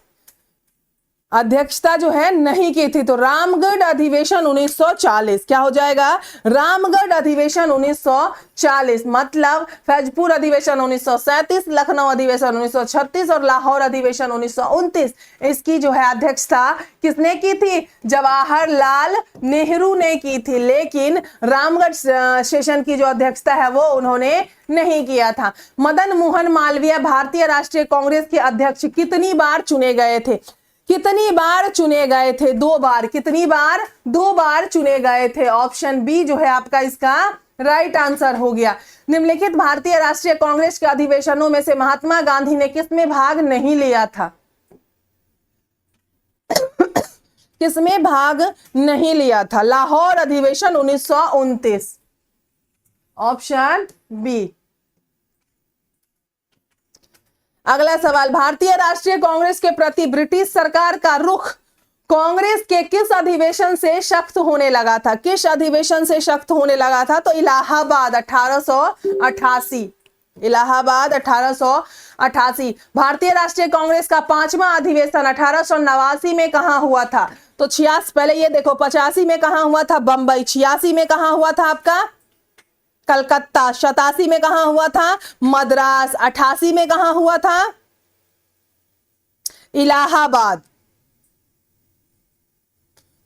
अध्यक्षता जो है नहीं की थी। तो रामगढ़ अधिवेशन 1940। क्या हो जाएगा? रामगढ़ अधिवेशन 1940। मतलब फैजपुर अधिवेशन 1937, लखनऊ अधिवेशन 1936 और लाहौर अधिवेशन 1929। इसकी जो है अध्यक्षता किसने की थी? जवाहरलाल नेहरू ने की थी। लेकिन रामगढ़ सेशन की जो अध्यक्षता है वो उन्होंने नहीं किया था। मदन मोहन मालवीय भारतीय राष्ट्रीय कांग्रेस के अध्यक्ष कितनी बार चुने गए थे? कितनी बार चुने गए थे? 2 बार। कितनी बार? 2 बार चुने गए थे। ऑप्शन बी जो है आपका इसका राइट आंसर हो गया। निम्नलिखित भारतीय राष्ट्रीय कांग्रेस के अधिवेशनों में से महात्मा गांधी ने किसमें भाग नहीं लिया था? किसमें भाग नहीं लिया था? लाहौर अधिवेशन 1929। Option B. अगला सवाल, भारतीय राष्ट्रीय कांग्रेस के प्रति ब्रिटिश सरकार का रुख कांग्रेस के किस अधिवेशन से सख्त होने लगा था? किस अधिवेशन से सख्त होने लगा था? तो इलाहाबाद 1888। इलाहाबाद 1888। भारतीय राष्ट्रीय कांग्रेस का 5वां अधिवेशन 1889 में कहां हुआ था? तो 86, पहले ये देखो, 85 में कहां हुआ था? बंबई। 86 में कहां हुआ था आपका? कलकत्ता। 87 में कहां हुआ था? मद्रास। 88 में कहां हुआ था? इलाहाबाद।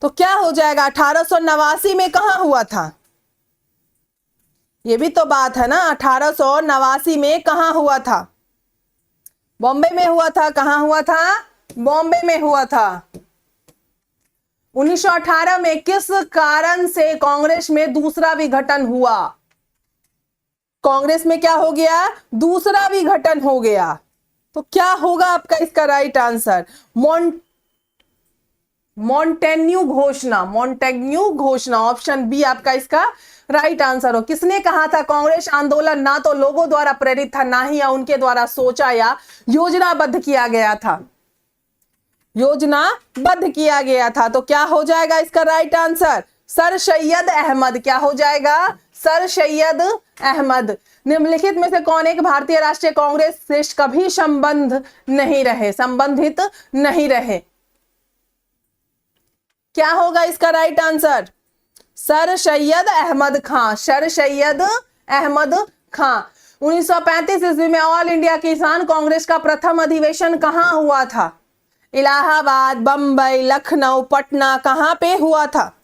तो क्या हो जाएगा? 1889 में कहां हुआ था? ये भी तो बात है ना, 1889 में कहां हुआ था? बॉम्बे में हुआ था। कहां हुआ था? बॉम्बे में हुआ था। 1918 में किस कारण से कांग्रेस में दूसरा विघटन हुआ? कांग्रेस में क्या हो गया? दूसरा विघटन हो गया। तो क्या होगा आपका इसका राइट आंसर? मॉन्टेग्यू घोषणा। मॉन्टेग्यू घोषणा। ऑप्शन बी आपका इसका राइट आंसर हो। किसने कहा था कांग्रेस आंदोलन ना तो लोगों द्वारा प्रेरित था, ना ही उनके द्वारा सोचा या योजनाबद्ध किया गया था? योजनाबद्ध किया गया था। तो क्या हो जाएगा इसका right answer? Sir Syed Ahmad. क्या हो जाएगा? सर सैयद अहमद। निम्नलिखित में से कौन एक भारतीय राष्ट्रीय कांग्रेस से कभी संबंधित नहीं रहे? क्या होगा इसका right answer? Sir Syed Ahmed Khan. Sir Syed Ahmed Khan. 1935 ईस्वी में ऑल इंडिया किसान कांग्रेस का प्रथम अधिवेशन कहां हुआ था? इलाहाबाद, बंबई, लखनऊ, पटना। कहां पे हुआ था?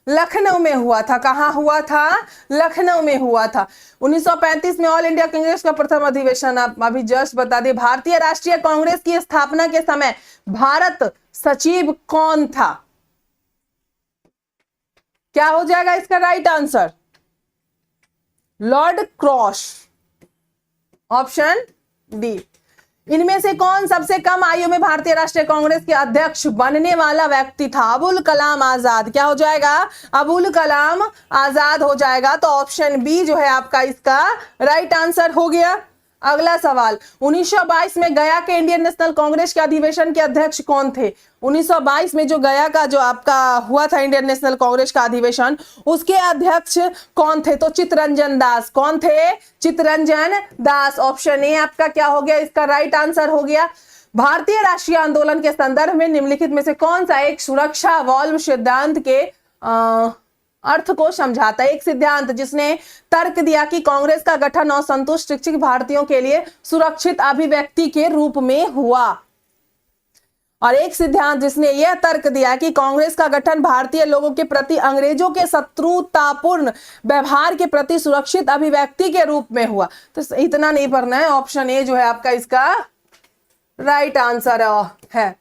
लखनऊ में हुआ था। कहां हुआ था? लखनऊ में हुआ था। 1935 में ऑल इंडिया कांग्रेस का प्रथम अधिवेशन, आप अभी जस्ट बता दें। भारतीय राष्ट्रीय कांग्रेस की स्थापना के समय भारत सचिव कौन था? क्या हो जाएगा इसका right answer? Lord cross. Option D. इनमें से कौन सबसे कम आयु में भारतीय राष्ट्रीय कांग्रेस के अध्यक्ष बनने वाला व्यक्ति था? अबुल कलाम आजाद। क्या हो जाएगा? अबुल कलाम आजाद हो जाएगा। तो ऑप्शन बी जो है आपका इसका राइट आंसर हो गया। अगला सवाल, 1922 में गया के इंडियन नेशनल कांग्रेस के अधिवेशन के अध्यक्ष कौन थे? 1922 में जो गया का जो आपका हुआ था इंडियन नेशनल कांग्रेस का अधिवेशन, उसके अध्यक्ष कौन थे? तो चित्तरंजन दास। कौन थे? चित्तरंजन दास। ऑप्शन ए आपका क्या हो गया, इसका राइट आंसर हो गया। भारतीय राष्ट्रीय आंदोलन के संदर्भ में निम्नलिखित में से कौन सा एक सुरक्षा वॉल्व सिद्धांत के अर्थ को समझाता है? एक सिद्धांत जिसने तर्क दिया कि कांग्रेस का गठन असंतुष्ट शिक्षित भारतीयों के लिए सुरक्षित अभिव्यक्ति के रूप में हुआ, और एक सिद्धांत जिसने यह तर्क दिया कि कांग्रेस का गठन भारतीय लोगों के प्रति अंग्रेजों के शत्रुतापूर्ण व्यवहार के प्रति सुरक्षित अभिव्यक्ति के रूप में हुआ। तो इतना नहीं पढ़ना है, ऑप्शन ए जो है आपका इसका राइट आंसर है।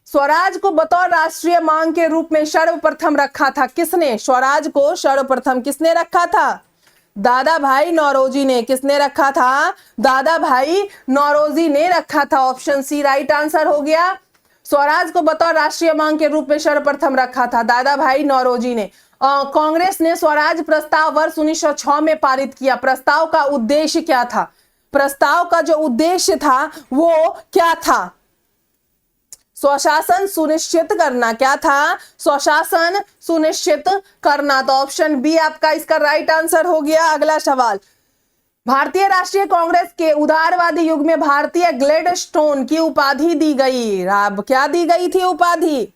स्वराज को बतौर राष्ट्रीय मांग के रूप में सर्वप्रथम रखा था किसने? स्वराज को सर्वप्रथम किसने रखा था? दादा भाई नौरोजी ने। किसने रखा था? दादा भाई नौरोजी ने रखा था। ऑप्शन सी राइट आंसर हो गया। स्वराज को बतौर राष्ट्रीय मांग के रूप में सर्वप्रथम रखा था दादा भाई नौरोजी ने। कांग्रेस ने स्वराज प्रस्ताव वर्ष 1906 में पारित किया। प्रस्ताव का उद्देश्य क्या था? प्रस्ताव का जो उद्देश्य था वो क्या था? स्वशासन सुनिश्चित करना। क्या था? स्वशासन सुनिश्चित करना। तो ऑप्शन बी आपका इसका राइट आंसर हो गया। अगला सवाल, भारतीय राष्ट्रीय कांग्रेस के उदारवादी युग में भारतीय ग्लैडस्टोन की उपाधि दी गई। क्या दी गई थी उपाधि?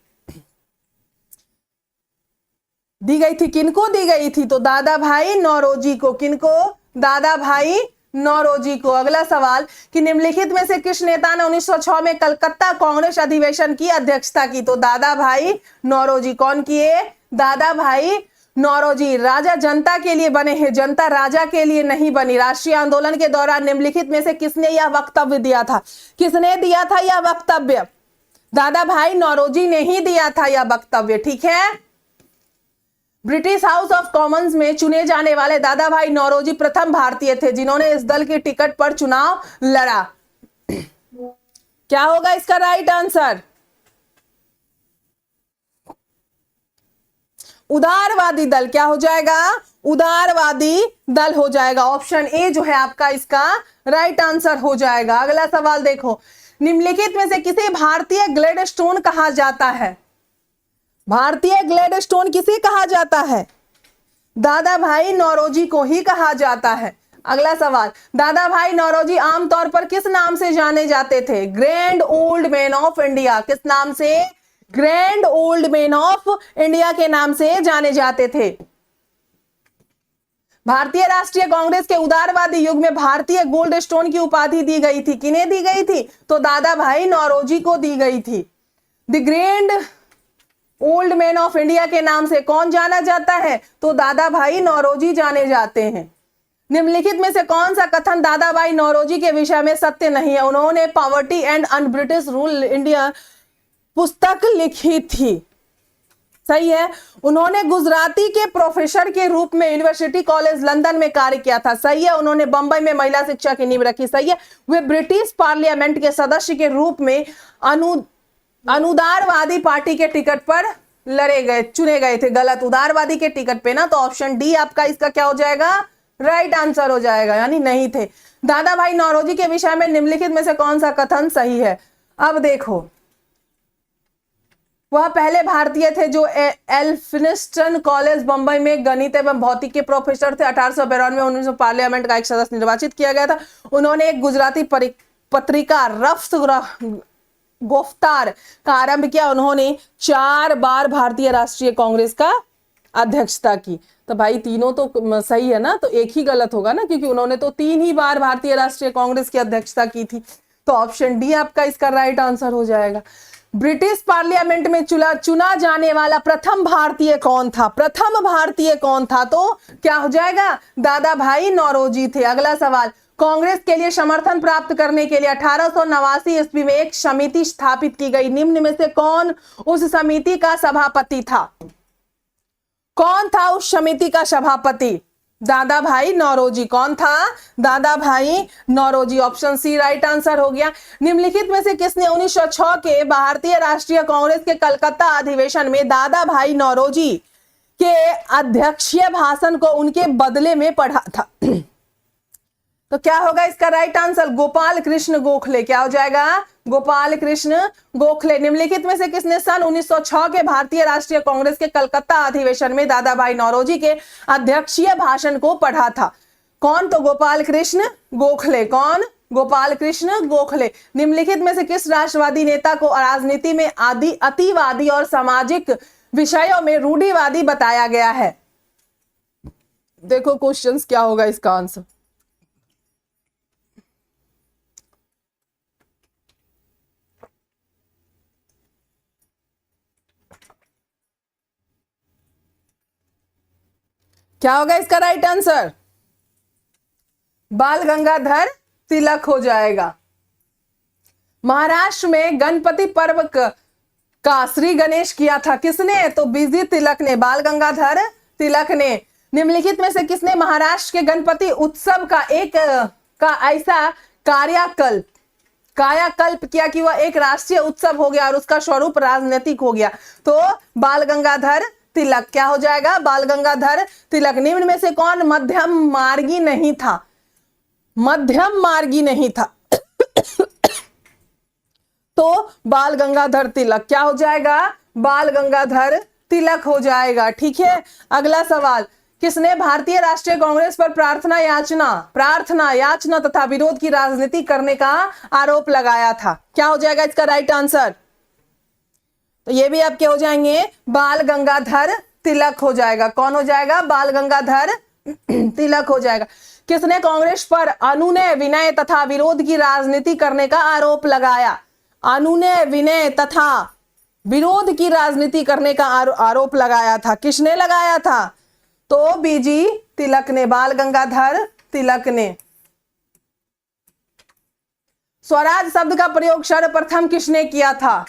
दी गई थी, किनको दी गई थी? तो दादा भाई नौरोजी को। किनको? दादा भाई नौरोजी को। अगला सवाल कि निम्नलिखित में से किस नेता ने 1906 में कलकत्ता कांग्रेस अधिवेशन की अध्यक्षता की? तो दादा भाई नौरोजी। कौन किए? दादा भाई नौरोजी। राजा जनता के लिए बने हैं, जनता राजा के लिए नहीं बनी। राष्ट्रीय आंदोलन के दौरान निम्नलिखित में से किसने यह वक्तव्य दिया था? किसने दिया था यह वक्तव्य? दादा भाई नौरोजी ने ही दिया था यह वक्तव्य। ठीक है। ब्रिटिश हाउस ऑफ कॉमन्स में चुने जाने वाले दादा भाई नौरोजी प्रथम भारतीय थे जिन्होंने इस दल के टिकट पर चुनाव लड़ा। क्या होगा इसका राइट आंसर? उदारवादी दल। क्या हो जाएगा? उदारवादी दल हो जाएगा। ऑप्शन ए जो है आपका इसका राइट आंसर हो जाएगा। अगला सवाल देखो, निम्नलिखित में से किसे भारतीय ग्लैडस्टोन कहा जाता है? भारतीय ग्लैडस्टोन किसे कहा जाता है? दादा भाई नौरोजी को ही कहा जाता है। अगला सवाल, दादा भाई नौरोजी आमतौर पर किस नाम से जाने जाते थे? Grand old man of India. किस नाम से? Grand old man of India के नाम से जाने जाते थे। भारतीय राष्ट्रीय कांग्रेस के उदारवादी युग में भारतीय गोल्ड स्टोन की उपाधि दी गई थी। किन्हें दी गई थी? तो दादा भाई नौरोजी को दी गई थी। The grand old man of India के नाम से कौन जाना जाता है? तो दादा भाई नौरोजी जाने जाते हैं। निम्नलिखित में से कौन सा कथन दादा भाई नौरोजी के विषय में सत्य नहीं है? उन्होंने poverty and un British rule India पुस्तक लिखी थी। सही है। उन्होंने गुजराती के प्रोफेसर के रूप में यूनिवर्सिटी कॉलेज लंदन में कार्य किया था। सही है। उन्होंने बंबई में महिला शिक्षा की नींव रखी। सही है। वे ब्रिटिश पार्लियामेंट के सदस्य के रूप में अनुदारवादी पार्टी के टिकट पर चुने गए थे। गलत। उदारवादी के टिकट पे ना, तो ऑप्शन डी आपका इसका क्या हो जाएगा? राइट आंसर हो जाएगा, यानी नहीं थे। दादा भाई नौरोजी के विषय में निम्नलिखित में से कौन सा कथन सही है? अब देखो, वह पहले भारतीय थे जो एल्फिंस्टन कॉलेज बंबई में गणित एवं भौतिक के प्रोफेसर थे। 1892 में उन्हें पार्लियामेंट का एक सदस्य निर्वाचित किया गया था। उन्होंने एक गुजराती पत्रिका रफ्त गुफ्तार का आरंभ किया। उन्होंने 4 बार भारतीय राष्ट्रीय कांग्रेस का अध्यक्षता की। तो भाई तीनों तो सही है ना, तो एक ही गलत होगा ना, क्योंकि उन्होंने तो 3 ही बार भारतीय राष्ट्रीय कांग्रेस की अध्यक्षता की थी। तो ऑप्शन डी आपका इसका राइट आंसर हो जाएगा। ब्रिटिश पार्लियामेंट में चुना जाने वाला प्रथम भारतीय कौन था? प्रथम भारतीय कौन था? तो क्या हो जाएगा? दादा भाई नौरोजी थे। अगला सवाल, कांग्रेस के लिए समर्थन प्राप्त करने के लिए 1889 ईस्वी में एक समिति स्थापित की गई। निम्न में से कौन उस समिति का सभापति था? कौन था उस समिति का सभापति? दादा भाई नौरोजी। कौन था? Dadabhai Naoroji. Option C right answer हो गया। निम्नलिखित में से किसने 1906 के भारतीय राष्ट्रीय कांग्रेस के कलकत्ता अधिवेशन में दादा भाई नौरोजी के अध्यक्षीय भाषण को उनके बदले में पढ़ा था? तो क्या होगा इसका राइट आंसर? गोपाल कृष्ण गोखले। क्या हो जाएगा? गोपाल कृष्ण गोखले। निम्नलिखित में से किसने सन 1906 के भारतीय राष्ट्रीय कांग्रेस के कलकत्ता अधिवेशन में दादा भाई नौरोजी के अध्यक्षीय भाषण को पढ़ा था? कौन? तो गोपाल कृष्ण गोखले। कौन? गोपाल कृष्ण गोखले। निम्नलिखित में से किस राष्ट्रवादी नेता को राजनीति में अतिवादी और सामाजिक विषयों में रूढ़िवादी बताया गया है? देखो क्वेश्चंस क्या होगा इसका आंसर। क्या होगा इसका राइट आंसर? बाल गंगाधर तिलक हो जाएगा। महाराष्ट्र में गणपति पर्व का श्री गणेश किया था किसने? तो बीजी तिलक ने, बाल गंगाधर तिलक ने। निम्नलिखित में से किसने महाराष्ट्र के गणपति उत्सव का ऐसा कायाकल्प किया कि वह एक राष्ट्रीय उत्सव हो गया और उसका स्वरूप राजनीतिक हो गया? तो बाल गंगाधर तिलक। क्या हो जाएगा? बाल गंगाधर तिलक। निम्न में से कौन मध्यम मार्गी नहीं था? मध्यम मार्गी नहीं था तो बाल गंगाधर तिलक। क्या हो जाएगा? बाल गंगाधर तिलक हो जाएगा। ठीक है, अगला सवाल। किसने भारतीय राष्ट्रीय कांग्रेस पर प्रार्थना याचना तथा विरोध की राजनीति करने का आरोप लगाया था? क्या हो जाएगा इसका राइट आंसर? तो ये भी आपके हो जाएंगे बाल गंगाधर तिलक हो जाएगा। कौन हो जाएगा? बाल गंगाधर तिलक हो जाएगा। किसने कांग्रेस पर अनुनय विनय तथा विरोध की राजनीति करने का आरोप लगाया? अनुनय विनय तथा विरोध की राजनीति करने का आरोप लगाया था। किसने लगाया था? तो बीजी तिलक ने, बाल गंगाधर तिलक ने। स्वराज शब्द का प्रयोग सर्वप्रथम किसने किया था?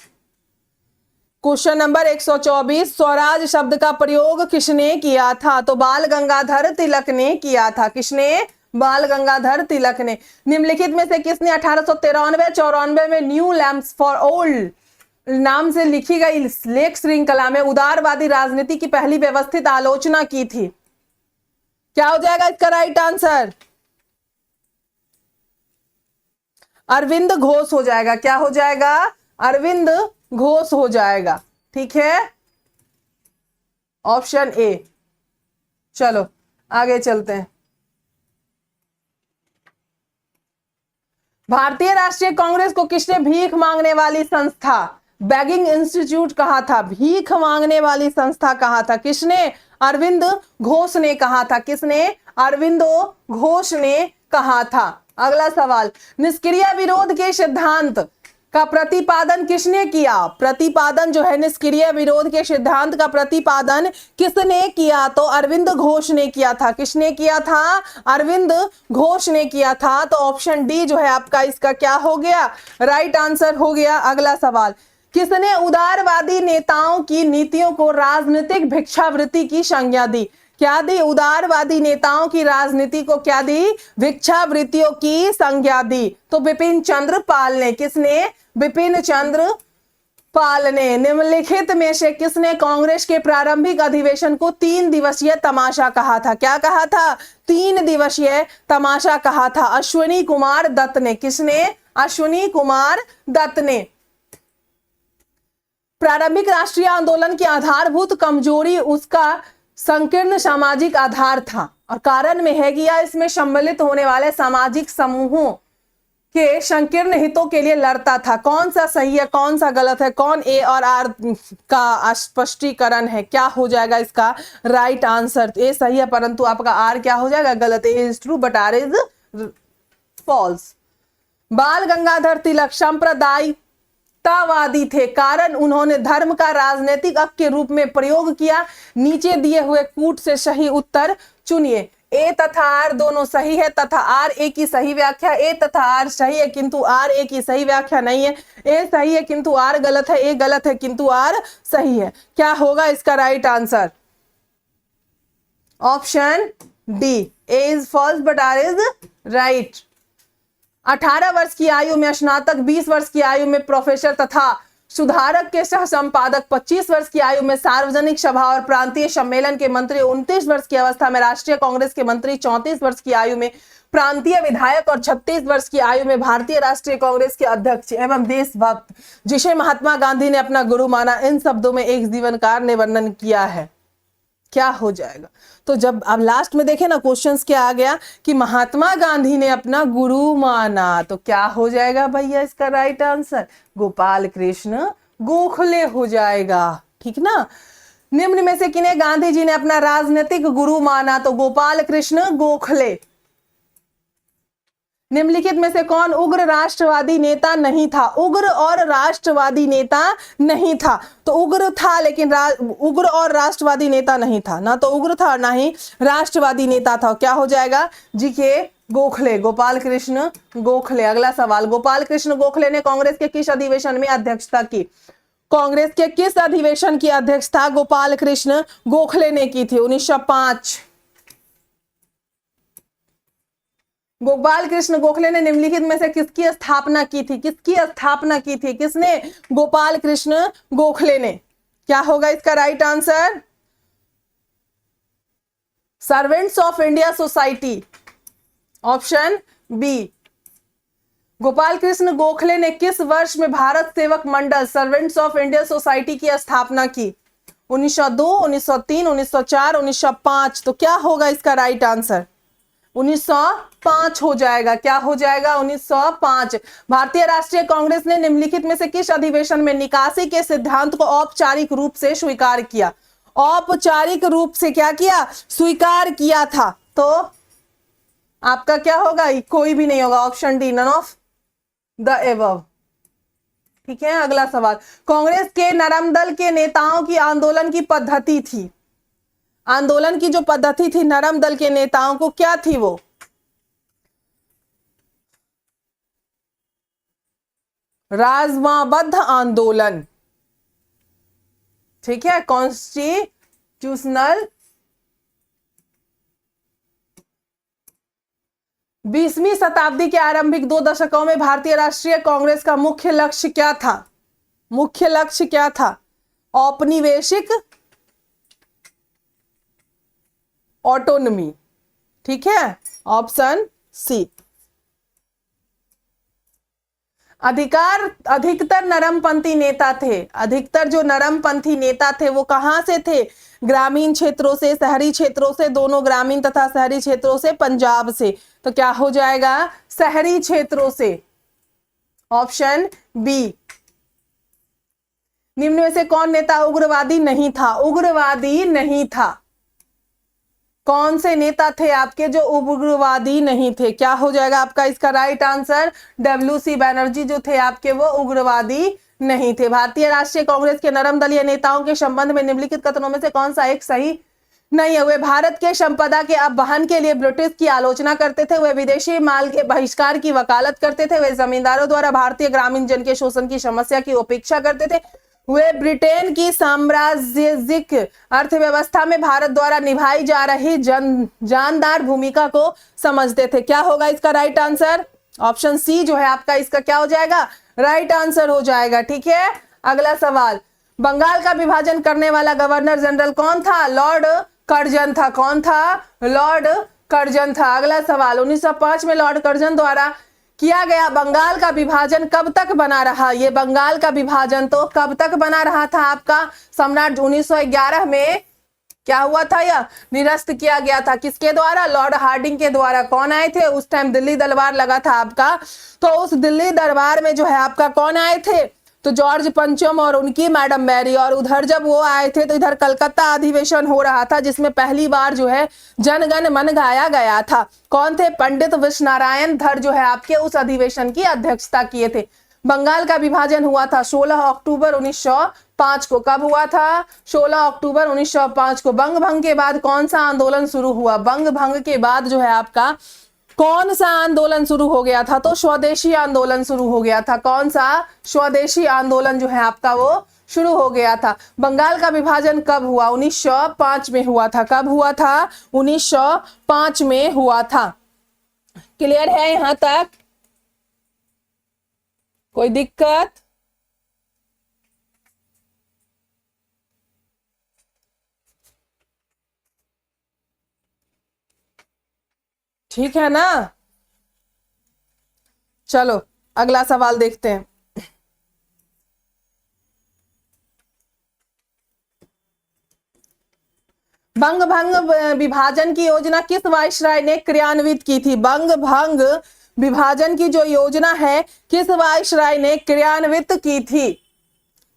क्वेश्चन नंबर 124, स्वराज शब्द का प्रयोग किसने किया था? तो बाल गंगाधर तिलक ने किया था। किसने? बाल गंगाधर तिलक ने। निम्नलिखित में से किसने 1893-94 में न्यू लैम्प्स फॉर ओल्ड नाम से लिखी गई लेख श्रृंखला में उदारवादी राजनीति की पहली व्यवस्थित आलोचना की थी? क्या हो जाएगा इसका राइट आंसर? अरविंद घोष हो जाएगा। क्या हो जाएगा? अरविंद घोष हो जाएगा। ठीक है, ऑप्शन ए। चलो आगे चलते हैं। भारतीय राष्ट्रीय कांग्रेस को किसने भीख मांगने वाली संस्था, बेगिंग इंस्टीट्यूट कहा था? भीख मांगने वाली संस्था कहा था? किसने? अरविंद घोष ने कहा था। किसने? अरविंदो घोष ने कहा था। अगला सवाल। निष्क्रिय विरोध के सिद्धांत का प्रतिपादन किसने किया? प्रतिपादन जो है निष्क्रिय विरोध के सिद्धांत का प्रतिपादन किसने किया? तो अरविंद घोष ने किया था। किसने किया था? अरविंद घोष ने किया था। तो ऑप्शन डी जो है आपका इसका क्या हो गया? राइट आंसर हो गया। अगला सवाल। किसने उदारवादी नेताओं की नीतियों को राजनीतिक भिक्षावृत्ति की संज्ञा दी? क्या दी? उदारवादी नेताओं की राजनीति को क्या दी? भिक्षावृत्तियों की संज्ञा दी। तो बिपिन चंद्र पाल ने। किसने? बिपिन चंद्र पाल ने। निम्नलिखित में से किसने कांग्रेस के प्रारंभिक अधिवेशन को 3 दिवसीय तमाशा कहा था? क्या कहा था? 3 दिवसीय तमाशा कहा था। अश्विनी कुमार दत्त ने। किसने? अश्विनी कुमार दत्त ने। प्रारंभिक राष्ट्रीय आंदोलन की आधारभूत कमजोरी उसका संकीर्ण सामाजिक आधार था और कारण में है कि यह इसमें सम्मिलित होने वाले सामाजिक समूहों के संकीर्ण हितों के लिए लड़ता था। कौन सा सही है, कौन सा गलत है? कौन ए और आर का स्पष्टीकरण है? क्या हो जाएगा इसका राइट आंसर? ए सही है परंतु आपका आर क्या हो जाएगा? गलत। A is true but R is false. Bal Gangadhar तिलक सांप्रदायिकतावादी थे, कारण उन्होंने धर्म का राजनीतिक अंग के रूप में प्रयोग किया। नीचे दिए हुए कूट से सही उत्तर चुनिए। ए तथा आर दोनों सही है तथा आर ए की सही व्याख्या। ए तथा आर सही है किंतु आर ए की सही व्याख्या नहीं है। ए सही है किंतु आर गलत है। ए गलत है किंतु आर सही है। क्या होगा इसका right answer? Option D. A is false but R is right. 18 वर्ष की आयु में स्नातक, 20 वर्ष की आयु में प्रोफेसर तथा सुधारक के सह संपादक, 25 वर्ष की आयु में सार्वजनिक सभा और प्रांतीय सम्मेलन के मंत्री, 29 वर्ष की अवस्था में राष्ट्रीय कांग्रेस के मंत्री, 34 वर्ष की आयु में प्रांतीय विधायक और 36 वर्ष की आयु में भारतीय राष्ट्रीय कांग्रेस के अध्यक्ष एवं देशभक्त, जिसे महात्मा गांधी ने अपना गुरु माना। इन शब्दों में एक जीवनकार ने वर्णन किया है। क्या हो जाएगा? तो जब अब लास्ट में देखें ना क्वेश्चंस क्या आ गया कि महात्मा गांधी ने अपना गुरु माना, तो क्या हो जाएगा भैया इसका राइट आंसर? गोपाल कृष्ण गोखले हो जाएगा। ठीक ना? निम्न में से किन्हें गांधी जी ने अपना राजनीतिक गुरु माना? तो गोपाल कृष्ण गोखले। निम्नलिखित में से कौन उग्र राष्ट्रवादी नेता नहीं था? उग्र और राष्ट्रवादी नेता नहीं था। तो उग्र था लेकिन उग्र और राष्ट्रवादी नेता नहीं था। ना तो उग्र था ना ही राष्ट्रवादी नेता था। क्या हो जाएगा? जी के गोखले, गोपाल कृष्ण गोखले। अगला सवाल, गोपाल कृष्ण गोखले ने कांग्रेस के किस अधिवेशन में अध्यक्षता की? कांग्रेस के किस अधिवेशन की अध्यक्षता गोपाल कृष्ण गोखले ने की थी? 1905। गोपाल कृष्ण गोखले ने निम्नलिखित में से किसकी स्थापना की थी? किसकी स्थापना की थी? किसने? गोपाल कृष्ण गोखले ने। क्या होगा इसका right answer? Servants of India society, option B. Gopal Krishna Gokhale ने किस वर्ष में भारत सेवक मंडल सर्वेंट्स ऑफ इंडिया सोसाइटी की स्थापना की? 1902, 1903, 1904, 1905। तो क्या होगा इसका राइट आंसर? 1905 हो जाएगा। क्या हो जाएगा? 1905। भारतीय राष्ट्रीय कांग्रेस ने निम्नलिखित में से किस अधिवेशन में निकासी के सिद्धांत को औपचारिक रूप से स्वीकार किया? औपचारिक रूप से क्या किया? स्वीकार किया था। तो आपका क्या होगा? कोई भी नहीं होगा, option D, none of the above. ठीक है, अगला सवाल, कांग्रेस के नरम दल के नेताओं की आंदोलन की पद्धति थी। आंदोलन की जो पद्धति थी नरम दल के नेताओं को, क्या थी वो? राजमाबद्ध आंदोलन। ठीक है, कॉन्स्टिट्यूशनल। 20वीं शताब्दी के आरंभिक 2 दशकों में भारतीय राष्ट्रीय कांग्रेस का मुख्य लक्ष्य क्या था? मुख्य लक्ष्य क्या था? औपनिवेशिक ऑटोनमी। ठीक है, ऑप्शन सी। अधिकतर नरमपंथी नेता थे। अधिकतर जो नरमपंथी नेता थे वो कहां से थे? ग्रामीण क्षेत्रों से, शहरी क्षेत्रों से, दोनों ग्रामीण तथा शहरी क्षेत्रों से, पंजाब से। तो क्या हो जाएगा? शहरी क्षेत्रों से, ऑप्शन बी। निम्न में से कौन नेता उग्रवादी नहीं था? उग्रवादी नहीं था। कौन से नेता थे आपके जो उग्रवादी नहीं थे? क्या हो जाएगा आपका इसका राइट आंसर? WC बैनर्जी जो थे आपके वो उग्रवादी नहीं थे। भारतीय राष्ट्रीय कांग्रेस के नरम दलीय नेताओं के संबंध में निम्नलिखित कथनों में से कौन सा एक सही नहीं है? वे भारत के संपदा के अपहरण के लिए ब्रिटिश की आलोचना करते थे। वे विदेशी माल के बहिष्कार की वकालत करते थे। वे जमींदारों द्वारा भारतीय ग्रामीण जन के शोषण की समस्या की उपेक्षा करते थे। वे ब्रिटेन की साम्राज्यिक अर्थव्यवस्था में भारत द्वारा निभाई जा रही जानदार भूमिका को समझते थे। क्या होगा इसका राइट आंसर? ऑप्शन सी जो है आपका इसका क्या हो जाएगा? राइट आंसर हो जाएगा। ठीक है, अगला सवाल, बंगाल का विभाजन करने वाला गवर्नर जनरल कौन था? लॉर्ड कर्जन था। कौन था? लॉर्ड कर्जन था। अगला सवाल, 1905 में लॉर्ड कर्जन द्वारा किया गया बंगाल का विभाजन कब तक बना रहा? ये बंगाल का विभाजन तो कब तक बना रहा था आपका? सम्राट 1911 में क्या हुआ था? यह निरस्त किया गया था। किसके द्वारा? लॉर्ड हार्डिंग के द्वारा। कौन आए थे उस टाइम? दिल्ली दरबार लगा था आपका। तो उस दिल्ली दरबार में जो है आपका कौन आए थे? तो जॉर्ज पंचम और उनकी मैडम मैरी। और उधर जब वो आए थे तो इधर कलकत्ता अधिवेशन हो रहा था जिसमें पहली बार जो है जनगण मन गाया गया था। कौन थे? पंडित विश्वनारायण धर जो है आपके उस अधिवेशन की अध्यक्षता किए थे। बंगाल का विभाजन हुआ था 16 अक्टूबर 1905 को। कब हुआ था? 16 अक्टूबर 1905 को। बंग भंग के बाद कौन सा आंदोलन शुरू हुआ? बंग भंग के बाद जो है आपका कौन सा आंदोलन शुरू हो गया था? तो स्वदेशी आंदोलन शुरू हो गया था। कौन सा? स्वदेशी आंदोलन जो है आपका वो शुरू हो गया था। बंगाल का विभाजन कब हुआ? 1905 में हुआ था। कब हुआ था? 1905 में हुआ था। क्लियर है यहां तक? कोई दिक्कत? ठीक है ना। चलो अगला सवाल देखते हैं। बंग भंग विभाजन की योजना किस वायसराय ने क्रियान्वित की थी? बंग भंग विभाजन की जो योजना है किस वायसराय ने क्रियान्वित की थी?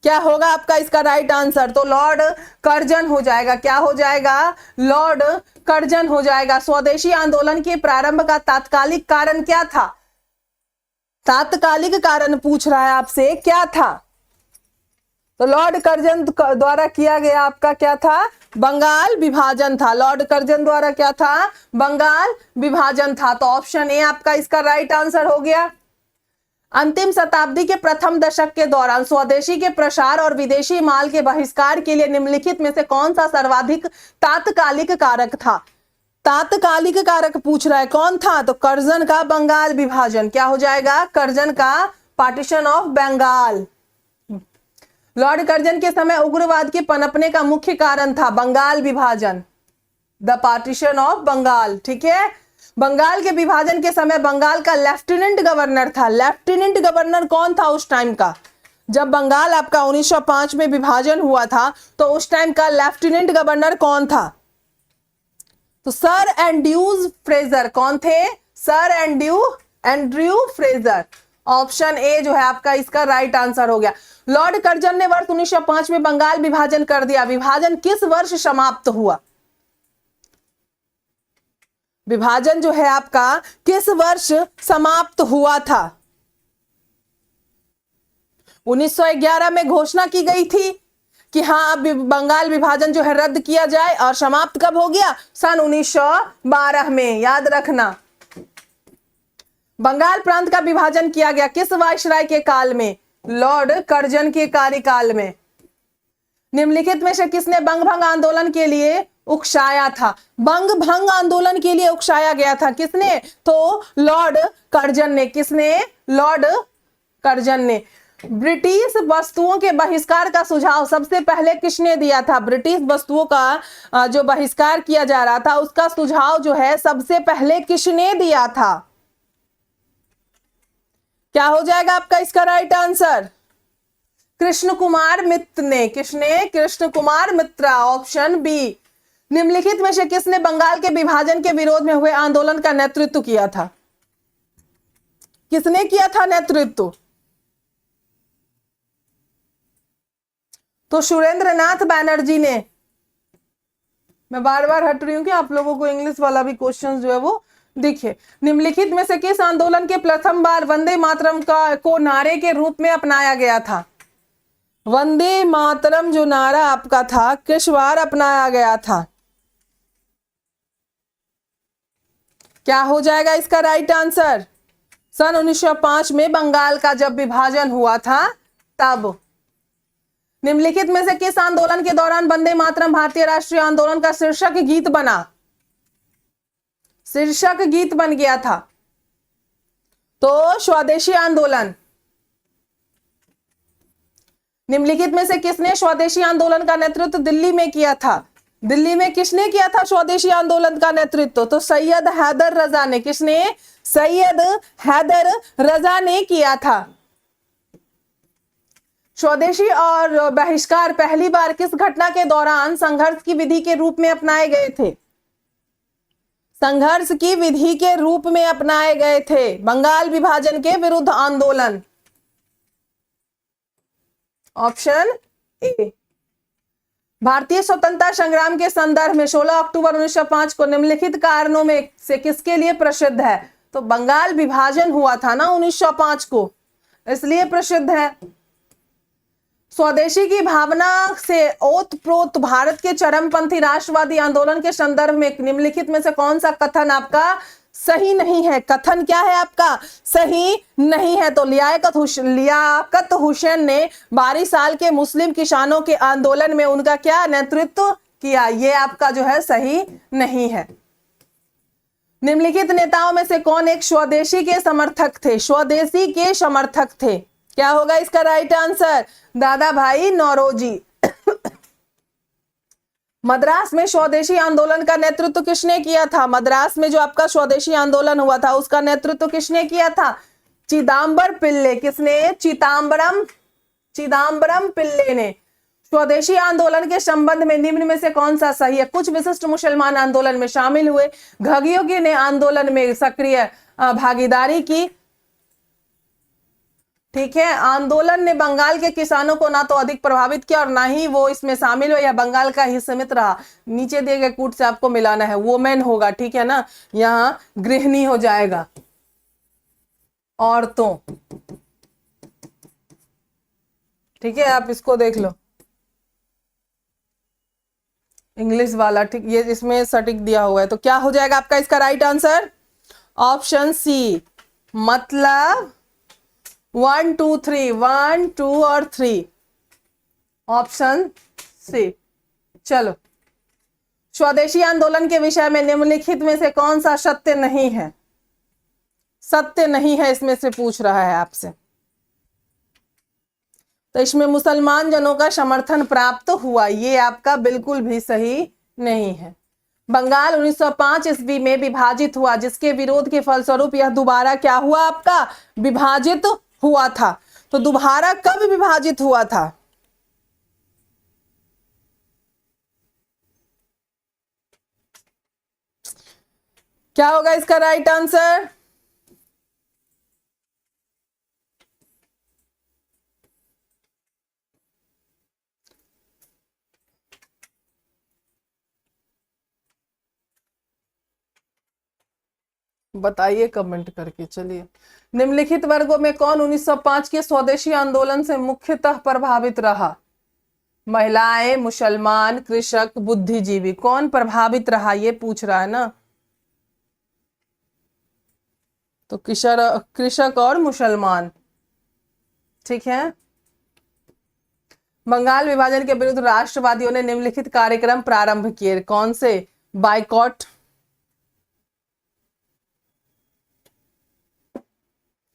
क्या होगा आपका इसका राइट आंसर? तो लॉर्ड कर्जन हो जाएगा। क्या हो जाएगा? लॉर्ड कर्जन हो जाएगा। स्वदेशी आंदोलन के प्रारंभ का तात्कालिक कारण क्या था? तात्कालिक कारण पूछ रहा है आपसे, क्या था? तो लॉर्ड कर्जन द्वारा किया गया आपका क्या था? बंगाल विभाजन था। लॉर्ड कर्जन द्वारा क्या था? बंगाल विभाजन था। तो ऑप्शन ए आपका इसका राइट आंसर हो गया। अंतिम शताब्दी के प्रथम दशक के दौरान स्वदेशी के प्रसार और विदेशी माल के बहिष्कार के लिए निम्नलिखित में से कौन सा सर्वाधिक तात्कालिक कारक था? तात्कालिक कारक पूछ रहा है, कौन था? तो कर्जन का बंगाल विभाजन। क्या हो जाएगा? कर्जन का partition of Bengal. Lord Curzon के समय उग्रवाद के पनपने का मुख्य कारण था बंगाल विभाजन, द पार्टीशन ऑफ बंगाल। ठीक है। बंगाल के विभाजन के समय बंगाल का लेफ्टिनेंट गवर्नर था। लेफ्टिनेंट गवर्नर कौन था उस टाइम का? जब बंगाल आपका 1905 में विभाजन हुआ था तो उस टाइम का लेफ्टिनेंट गवर्नर कौन था? तो सर एंड्रूज फ्रेजर। कौन थे? Sir Andrew Fraser. Option A जो है आपका इसका राइट आंसर हो गया। लॉर्ड कर्जन ने वर्ष 1905 में बंगाल विभाजन कर दिया। विभाजन किस वर्ष समाप्त हुआ? विभाजन जो है आपका किस वर्ष समाप्त हुआ था? 1911 में घोषणा की गई थी कि हाँ अब बंगाल विभाजन जो है रद्द किया जाए, और समाप्त कब हो गया? सन 1912 में। याद रखना। बंगाल प्रांत का विभाजन किया गया किस वायसराय के काल में? लॉर्ड कर्जन के कार्यकाल में। निम्नलिखित में से किसने बंग भंग आंदोलन के लिए उकसाया था? बंग भंग आंदोलन के लिए उकसाया गया था किसने? तो लॉर्ड कर्जन ने। किसने? लॉर्ड कर्जन ने। ब्रिटिश वस्तुओं के बहिष्कार का सुझाव सबसे पहले किसने दिया था? ब्रिटिश वस्तुओं का जो बहिष्कार किया जा रहा था उसका सुझाव जो है सबसे पहले किसने दिया था? क्या हो जाएगा आपका इसका राइट आंसर? कृष्ण कुमार मित्र ने। किसने? कृष्ण कुमार मित्रा। Option B. निम्नलिखित में से किसने बंगाल के विभाजन के विरोध में हुए आंदोलन का नेतृत्व किया था? किसने किया था नेतृत्व? तो सुरेंद्रनाथ बैनर्जी ने। मैं बार बार हट रही हूं कि आप लोगों को इंग्लिश वाला भी क्वेश्चन जो है वो दिखे। निम्नलिखित में से किस आंदोलन के प्रथम बार वंदे मातरम को नारे के रूप में अपनाया गया था? वंदे मातरम जो नारा आपका था किस बार अपनाया गया था? क्या हो जाएगा इसका राइट आंसर? सन 1905 में बंगाल का जब विभाजन हुआ था तब। निम्नलिखित में से किस आंदोलन के दौरान वंदे मातरम भारतीय राष्ट्रीय आंदोलन का शीर्षक गीत बना? शीर्षक गीत बन गया था। तो स्वदेशी आंदोलन। निम्नलिखित में से किसने स्वदेशी आंदोलन का नेतृत्व दिल्ली में किया था? दिल्ली में किसने किया था स्वदेशी आंदोलन का नेतृत्व? तो सैयद हैदर रजा ने। किसने? सैयद हैदर रजा ने किया था। स्वदेशी और बहिष्कार पहली बार किस घटना के दौरान संघर्ष की विधि के रूप में अपनाए गए थे? संघर्ष की विधि के रूप में अपनाए गए थे। बंगाल विभाजन के विरुद्ध आंदोलन। Option A. भारतीय स्वतंत्रता संग्राम के संदर्भ में 16 अक्टूबर 1905 को निम्नलिखित कारणों में से किसके लिए प्रसिद्ध है? तो बंगाल विभाजन हुआ था ना 1905 को, इसलिए प्रसिद्ध है। स्वदेशी की भावना से ओतप्रोत भारत के चरमपंथी राष्ट्रवादी आंदोलन के संदर्भ में निम्नलिखित में से कौन सा कथन आपका सही नहीं है? कथन क्या है आपका? सही नहीं है। तो लियाकत हुसैन ने 12 साल के मुस्लिम किसानों के आंदोलन में उनका क्या नेतृत्व किया? ये आपका जो है सही नहीं है। निम्नलिखित नेताओं में से कौन एक स्वदेशी के समर्थक थे? स्वदेशी के समर्थक थे। क्या होगा इसका राइट आंसर? दादा भाई नौरोजी। मद्रास में स्वदेशी आंदोलन का नेतृत्व किसने किया था? मद्रास में जो आपका स्वदेशी आंदोलन हुआ था उसका नेतृत्व किसने किया था? चिदम्बर पिल्ले। किसने? चिदम्बरम पिल्ले ने। स्वदेशी आंदोलन के संबंध में निम्न में से कौन सा सही है? कुछ विशिष्ट मुसलमान आंदोलन में शामिल हुए, घगियोगी ने आंदोलन में सक्रिय भागीदारी की। ठीक है, आंदोलन ने बंगाल के किसानों को ना तो अधिक प्रभावित किया और ना ही वो इसमें शामिल हुए या बंगाल का ही सीमित रहा। नीचे दिए गए कूट से आपको मिलाना है, वोमेन होगा, ठीक है ना, यहां गृहिणी हो जाएगा, औरतों। ठीक है, आप इसको देख लो इंग्लिश वाला, ठीक, ये इसमें सटीक दिया हुआ है। तो क्या हो जाएगा आपका इसका राइट आंसर? ऑप्शन सी, मतलब 1 2 3, 1 2 और 3, ऑप्शन सी। चलो, स्वदेशी आंदोलन के विषय में निम्नलिखित में से कौन सा सत्य नहीं है? सत्य नहीं है इसमें से पूछ रहा है आपसे। तो इसमें मुसलमान जनों का समर्थन प्राप्त हुआ, ये आपका बिल्कुल भी सही नहीं है। बंगाल 1905 ईस्वी में विभाजित हुआ, जिसके विरोध के फलस्वरूप यह दोबारा क्या हुआ आपका? विभाजित हुआ था। तो दोबारा कब विभाजित हुआ था? क्या होगा इसका राइट आंसर? बताइए कमेंट करके। चलिए, निम्नलिखित वर्गों में कौन 1905 के स्वदेशी आंदोलन से मुख्यतः प्रभावित रहा? महिलाएं, मुसलमान, कृषक, बुद्धिजीवी, कौन प्रभावित रहा ये पूछ रहा है ना। तो कृषक और मुसलमान। ठीक है। बंगाल विभाजन के विरुद्ध राष्ट्रवादियों ने निम्नलिखित कार्यक्रम प्रारंभ किए, कौन से? बाइकॉट,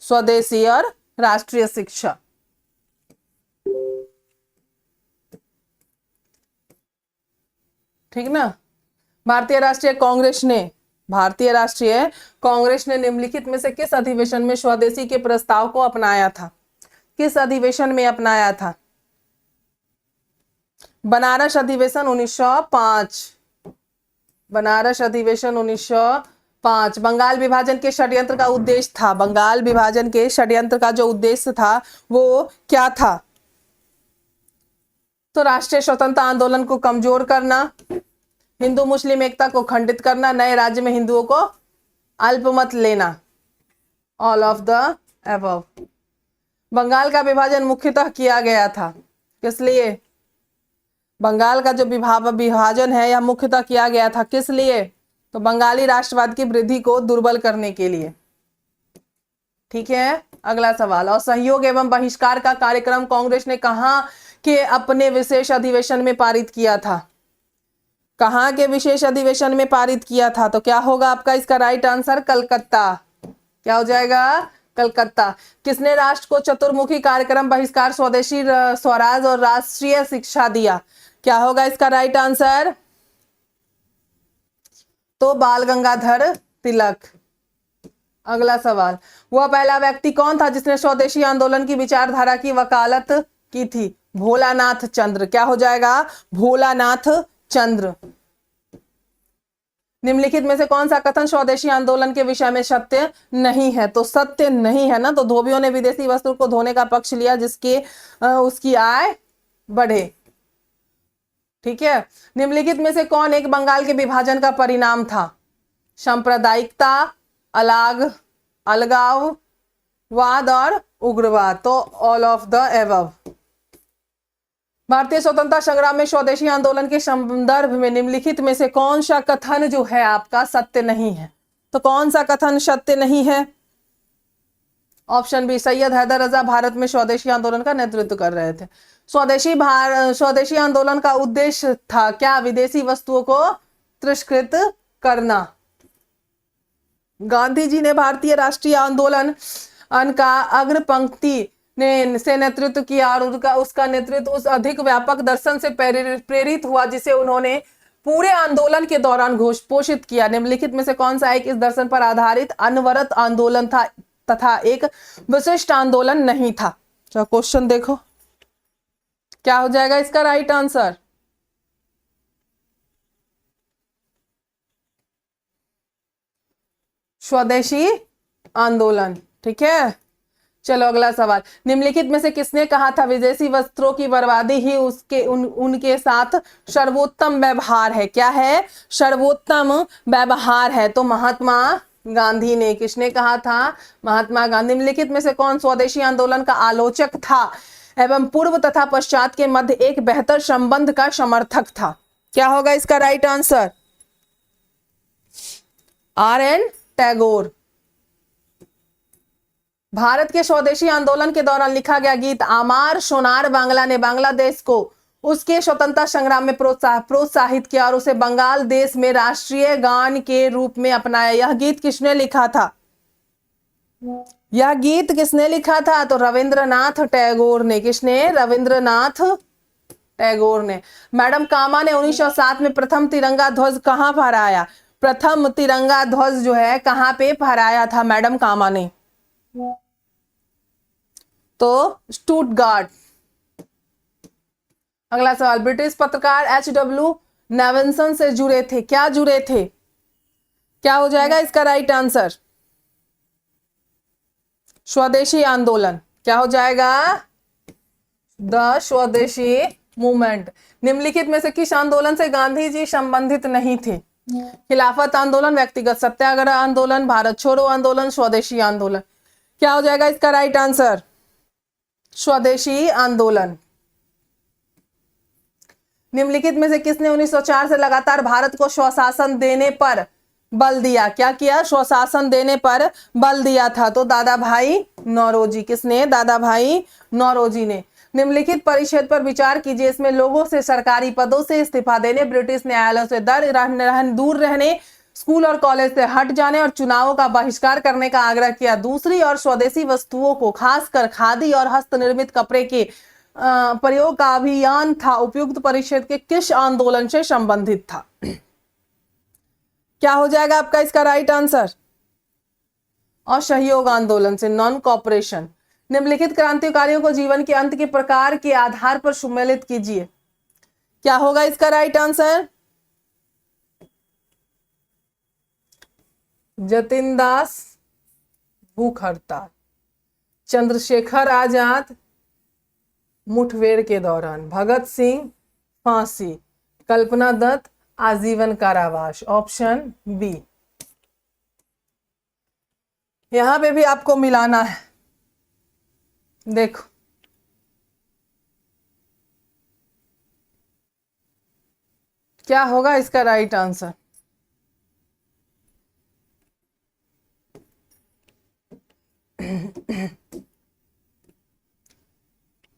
स्वदेशी और राष्ट्रीय शिक्षा। ठीक ना। भारतीय राष्ट्रीय कांग्रेस ने निम्नलिखित में से किस अधिवेशन में स्वदेशी के प्रस्ताव को अपनाया था? किस अधिवेशन में अपनाया था? बनारस अधिवेशन 1905। बनारस अधिवेशन 1905। बंगाल विभाजन के षड्यंत्र का उद्देश्य था, बंगाल विभाजन के षड्यंत्र का जो उद्देश्य था वो क्या था? तो राष्ट्रीय स्वतंत्रता आंदोलन को कमजोर करना, हिंदू मुस्लिम एकता को खंडित करना, नए राज्य में हिंदुओं को अल्पमत लेना। All of the above. Bengal का विभाजन मुख्यतः किया गया था किस लिए? बंगाल का जो विभाजन है यह मुख्यतः किया गया था किस लिए? तो बंगाली राष्ट्रवाद की वृद्धि को दुर्बल करने के लिए। ठीक है, अगला सवाल। और सहयोग एवं बहिष्कार का कार्यक्रम कांग्रेस ने कहां के अपने विशेष अधिवेशन में पारित किया था? कहां के विशेष अधिवेशन में पारित किया था? तो क्या होगा आपका इसका राइट आंसर? कलकत्ता। क्या हो जाएगा? कलकत्ता। किसने राष्ट्र को चतुर्मुखी कार्यक्रम बहिष्कार, स्वदेशी स्वराज और राष्ट्रीय शिक्षा दिया? क्या होगा इसका राइट आंसर? तो बाल गंगाधर तिलक। अगला सवाल। वह पहला व्यक्ति कौन था जिसने स्वदेशी आंदोलन की विचारधारा की वकालत की थी? भोलानाथ चंद्र। क्या हो जाएगा? भोलानाथ चंद्र। निम्नलिखित में से कौन सा कथन स्वदेशी आंदोलन के विषय में सत्य नहीं है? तो सत्य नहीं है ना। तो धोबियों ने विदेशी वस्त्र को धोने का पक्ष लिया जिसके उसकी आय बढ़े। ठीक है। निम्नलिखित में से कौन एक बंगाल के विभाजन का परिणाम था? सांप्रदायिकता, अलगाववाद और उग्रवाद। तो ऑल ऑफ द एबव। भारतीय स्वतंत्रता संग्राम में स्वदेशी आंदोलन के संदर्भ में निम्नलिखित में से कौन सा कथन जो है आपका सत्य नहीं है? तो कौन सा कथन सत्य नहीं है? ऑप्शन बी, सैयद हैदर रजा भारत में स्वदेशी आंदोलन का नेतृत्व कर रहे थे। स्वदेशी आंदोलन का उद्देश्य था क्या? विदेशी वस्तुओं को तिरस्कृत करना। गांधी जी ने भारतीय राष्ट्रीय आंदोलन का अग्र पंक्ति ने से नेतृत्व किया और उनका उसका नेतृत्व उस अधिक व्यापक दर्शन से प्रेरित हुआ जिसे उन्होंने पूरे आंदोलन के दौरान पोषित किया। निम्नलिखित में से कौन सा एक इस दर्शन पर आधारित अनवरत आंदोलन था तथा एक विशिष्ट आंदोलन नहीं था? तो क्वेश्चन देखो क्या हो जाएगा इसका राइट आंसर। स्वदेशी आंदोलन। ठीक है, चलो अगला सवाल। निम्नलिखित में से किसने कहा था विदेशी वस्त्रों की बर्बादी ही उनके साथ सर्वोत्तम व्यवहार है? क्या है? सर्वोत्तम व्यवहार है। तो महात्मा गांधी ने। किसने कहा था? महात्मा गांधी। निम्नलिखित में से कौन स्वदेशी आंदोलन का आलोचक था एवं पूर्व तथा पश्चात के मध्य एक बेहतर संबंध का समर्थक था? क्या होगा इसका right answer? R.N. Tagore. Bharat के स्वदेशी आंदोलन के दौरान लिखा गया गीत आमार सोनार बांग्ला ने बांग्लादेश को उसके स्वतंत्रता संग्राम में प्रोत्साहित किया और उसे बंगाल देश में राष्ट्रीय गान के रूप में अपनाया। यह गीत किसने लिखा था? यह गीत किसने लिखा था? तो रविंद्रनाथ टैगोर ने। किसने? रविंद्रनाथ टैगोर ने। मैडम कामा ने 1907 में प्रथम तिरंगा ध्वज कहां फहराया? प्रथम तिरंगा ध्वज जो है कहां पे फहराया था मैडम कामा ने? तो स्टुटगार्ट। अगला सवाल। ब्रिटिश पत्रकार H.W. नेविल्सन से जुड़े थे। क्या जुड़े थे? क्या हो जाएगा इसका राइट आंसर? स्वदेशी आंदोलन। क्या हो जाएगा? द स्वदेशी मूवमेंट। निम्नलिखित में से किस आंदोलन से गांधी जी संबंधित नहीं थे? खिलाफत आंदोलन, व्यक्तिगत सत्याग्रह आंदोलन, भारत छोड़ो आंदोलन, स्वदेशी आंदोलन। क्या हो जाएगा इसका राइट आंसर? स्वदेशी आंदोलन। निम्नलिखित में से किसने 1904 से लगातार भारत को स्वशासन देने पर बल दिया? क्या किया? स्वशासन देने पर बल दिया था। तो दादा भाई नौरोजी। किसने? दादा भाई नौरोजी ने। निम्नलिखित परिषद पर विचार कीजिए। इसमें लोगों से सरकारी पदों से इस्तीफा देने, ब्रिटिश न्यायालयों से दूर रहने, स्कूल और कॉलेज से हट जाने और चुनावों का बहिष्कार करने का आग्रह किया। दूसरी और स्वदेशी वस्तुओं को खासकर खादी और हस्तनिर्मित कपड़े के प्रयोग का अभियान था उपयुक्त परिषद के किस आंदोलन से संबंधित था? क्या हो जाएगा आपका इसका राइट आंसर? असहयोग आंदोलन से, नॉन कॉपरेशन। निम्नलिखित क्रांतिकारियों को जीवन के अंत के प्रकार के आधार पर सम्मिलित कीजिए। क्या होगा इसका राइट आंसर? जतिन दास भूख हड़ताल, चंद्रशेखर आजाद मुठभेड़ के दौरान, भगत सिंह फांसी, कल्पना दत्त आजीवन कारावास। Option B. यहां पे भी आपको मिलाना है। देखो क्या होगा इसका राइट आंसर?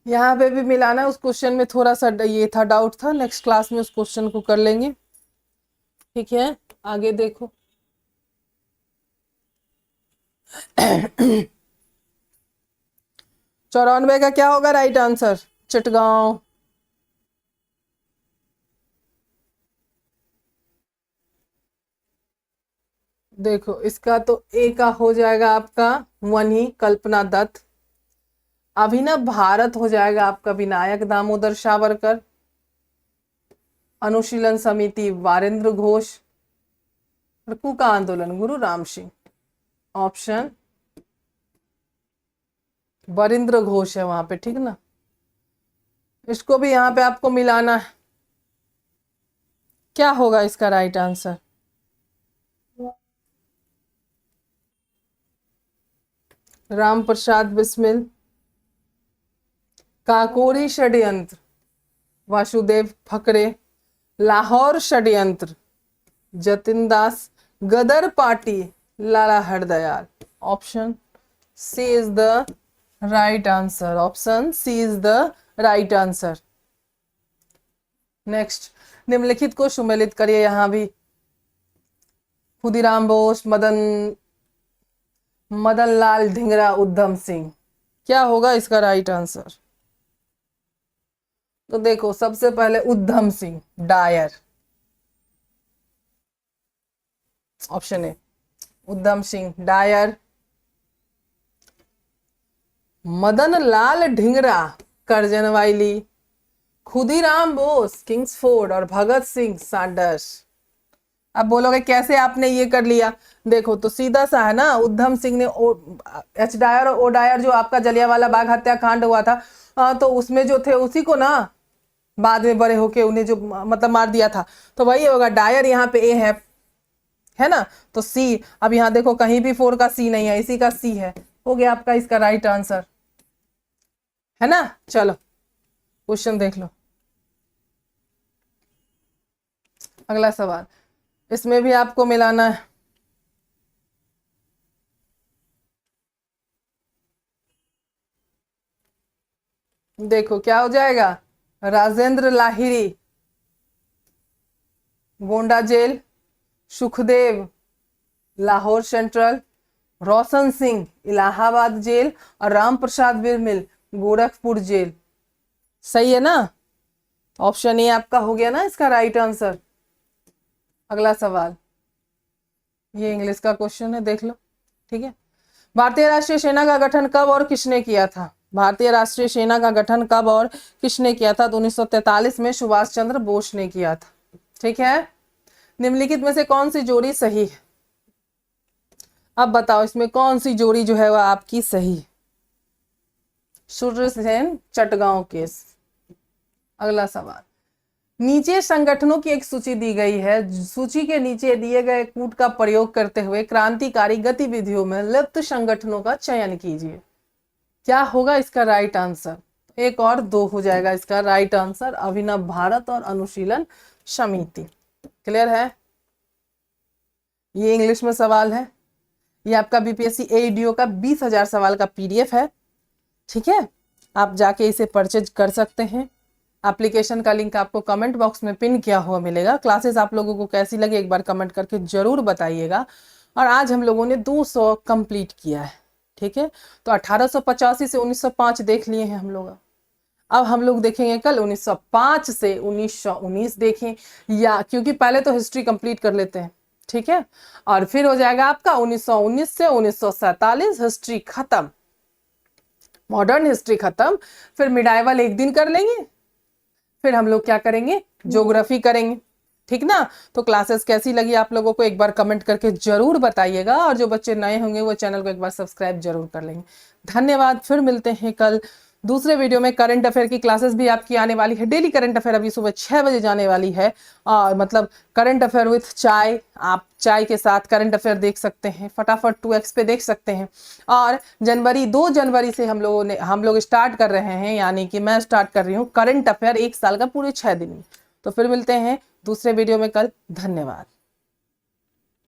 यहाँ पे भी मिलाना है। उस क्वेश्चन में थोड़ा सा ये था, डाउट था। नेक्स्ट क्लास में उस क्वेश्चन को कर लेंगे। ठीक है, आगे देखो। 94 का क्या होगा राइट आंसर? चिटगांव। देखो इसका तो ए का हो जाएगा आपका वही कल्पना दत्त। अभिनव भारत हो जाएगा आपका विनायक दामोदर सावरकर। अनुशीलन समिति वारेंद्र घोष। और कूका आंदोलन गुरु राम सिंह। ऑप्शन वरिंद्र घोष है वहां पे। ठीक ना, इसको भी यहाँ पे आपको मिलाना है। क्या होगा इसका राइट आंसर? राम प्रसाद बिस्मिल, काकोरी षड्यंत्र वासुदेव फकरे, लाहौर षड्यंत्र Jatin Das, Ghadar party Lala Hardayal. Option C is the right answer. Option C is the right answer. Next, निम्नलिखित को सुमेलित करिए। यहां भी खुदीराम बोस, मदन लाल धिंगरा, उधम सिंह। क्या होगा इसका राइट आंसर? तो देखो सबसे पहले Udham Singh Dyer, option A Udham Singh Dyer. Madan Lal Dhingra Curzon Wyllie, Khudiram Bose Kingsford और भगत सिंह सांडर्स। अब बोलोगे कैसे आपने ये कर लिया? देखो तो सीधा सा है ना, उधम सिंह ने एच डायर और ओ डायर जो आपका जलियांवाला बाग हत्याकांड हुआ था, तो उसमें जो थे उसी को ना बाद में बड़े होके उन्हें जो मतलब मार दिया था, तो वही होगा। डायर यहाँ पे ए है ना, तो सी। अब यहाँ देखो कहीं भी 4 का सी नहीं है, इसी का सी है, हो गया आपका इसका राइट आंसर, है ना। चलो क्वेश्चन देख लो, अगला सवाल, इसमें भी आपको मिलाना है। देखो क्या हो जाएगा, Rajendra Lahiri Gonda jail, Sukhdev Lahore central, Roshan Singh Allahabad jail और राम प्रसाद बिरमिल गोरखपुर जेल। सही है ना, ऑप्शन ए आपका हो गया ना इसका राइट आंसर। अगला सवाल, ये इंग्लिश का क्वेश्चन है, देख लो, ठीक है। भारतीय राष्ट्रीय सेना का गठन कब और किसने किया था? भारतीय राष्ट्रीय सेना का गठन कब और किसने किया था? तो 1943 में सुभाष चंद्र बोस ने किया था, ठीक है। निम्नलिखित में से कौन सी जोड़ी सही है? अब बताओ इसमें कौन सी जोड़ी जो है वह आपकी सही है? सूर्यसेन चटगांव केस। अगला सवाल, नीचे संगठनों की एक सूची दी गई है, सूची के नीचे दिए गए कूट का प्रयोग करते हुए क्रांतिकारी गतिविधियों में लिप्त संगठनों का चयन कीजिए। क्या होगा इसका राइट आंसर? एक और 2 हो जाएगा इसका राइट आंसर, अभिनव भारत और अनुशीलन समिति। क्लियर है? ये इंग्लिश में सवाल है, ये आपका बीपीएससी एईडीओ का 20,000 सवाल का पीडीएफ है, ठीक है। आप जाके इसे परचेज कर सकते हैं। एप्लीकेशन का लिंक आपको कमेंट बॉक्स में पिन किया हुआ मिलेगा। क्लासेस आप लोगों को कैसी लगी एक बार कमेंट करके जरूर बताइएगा। और आज हम लोगों ने 200 कंप्लीट किया है, ठीक है। तो 1885 से 1905 देख लिए हैं हम लोग। अब हम लोग देखेंगे कल 1905 से 1919 देखें, या क्योंकि पहले तो हिस्ट्री कंप्लीट कर लेते हैं, ठीक है। और फिर हो जाएगा आपका 1919 से 1947 हिस्ट्री खत्म, मॉडर्न हिस्ट्री खत्म। फिर मिडाइवल एक दिन कर लेंगे, फिर हम लोग क्या करेंगे, ज्योग्राफी करेंगे, ठीक ना। तो क्लासेस कैसी लगी आप लोगों को एक बार कमेंट करके जरूर बताइएगा। और जो बच्चे नए होंगे वो चैनल को एक बार सब्सक्राइब जरूर कर लेंगे। धन्यवाद, फिर मिलते हैं कल दूसरे वीडियो में। करंट अफेयर की क्लासेस भी आपकी आने वाली है, डेली करंट अफेयर अभी सुबह 6 बजे जाने वाली है। मतलब करंट अफेयर विथ चाय, आप चाय के साथ करंट अफेयर देख सकते हैं, फटाफट 2x पे देख सकते हैं। और 2 जनवरी से हम लोग स्टार्ट कर रहे हैं, यानी कि मैं स्टार्ट कर रही हूँ करंट अफेयर 1 साल का पूरे 6 दिन में। तो फिर मिलते हैं दूसरे वीडियो में कल। धन्यवाद।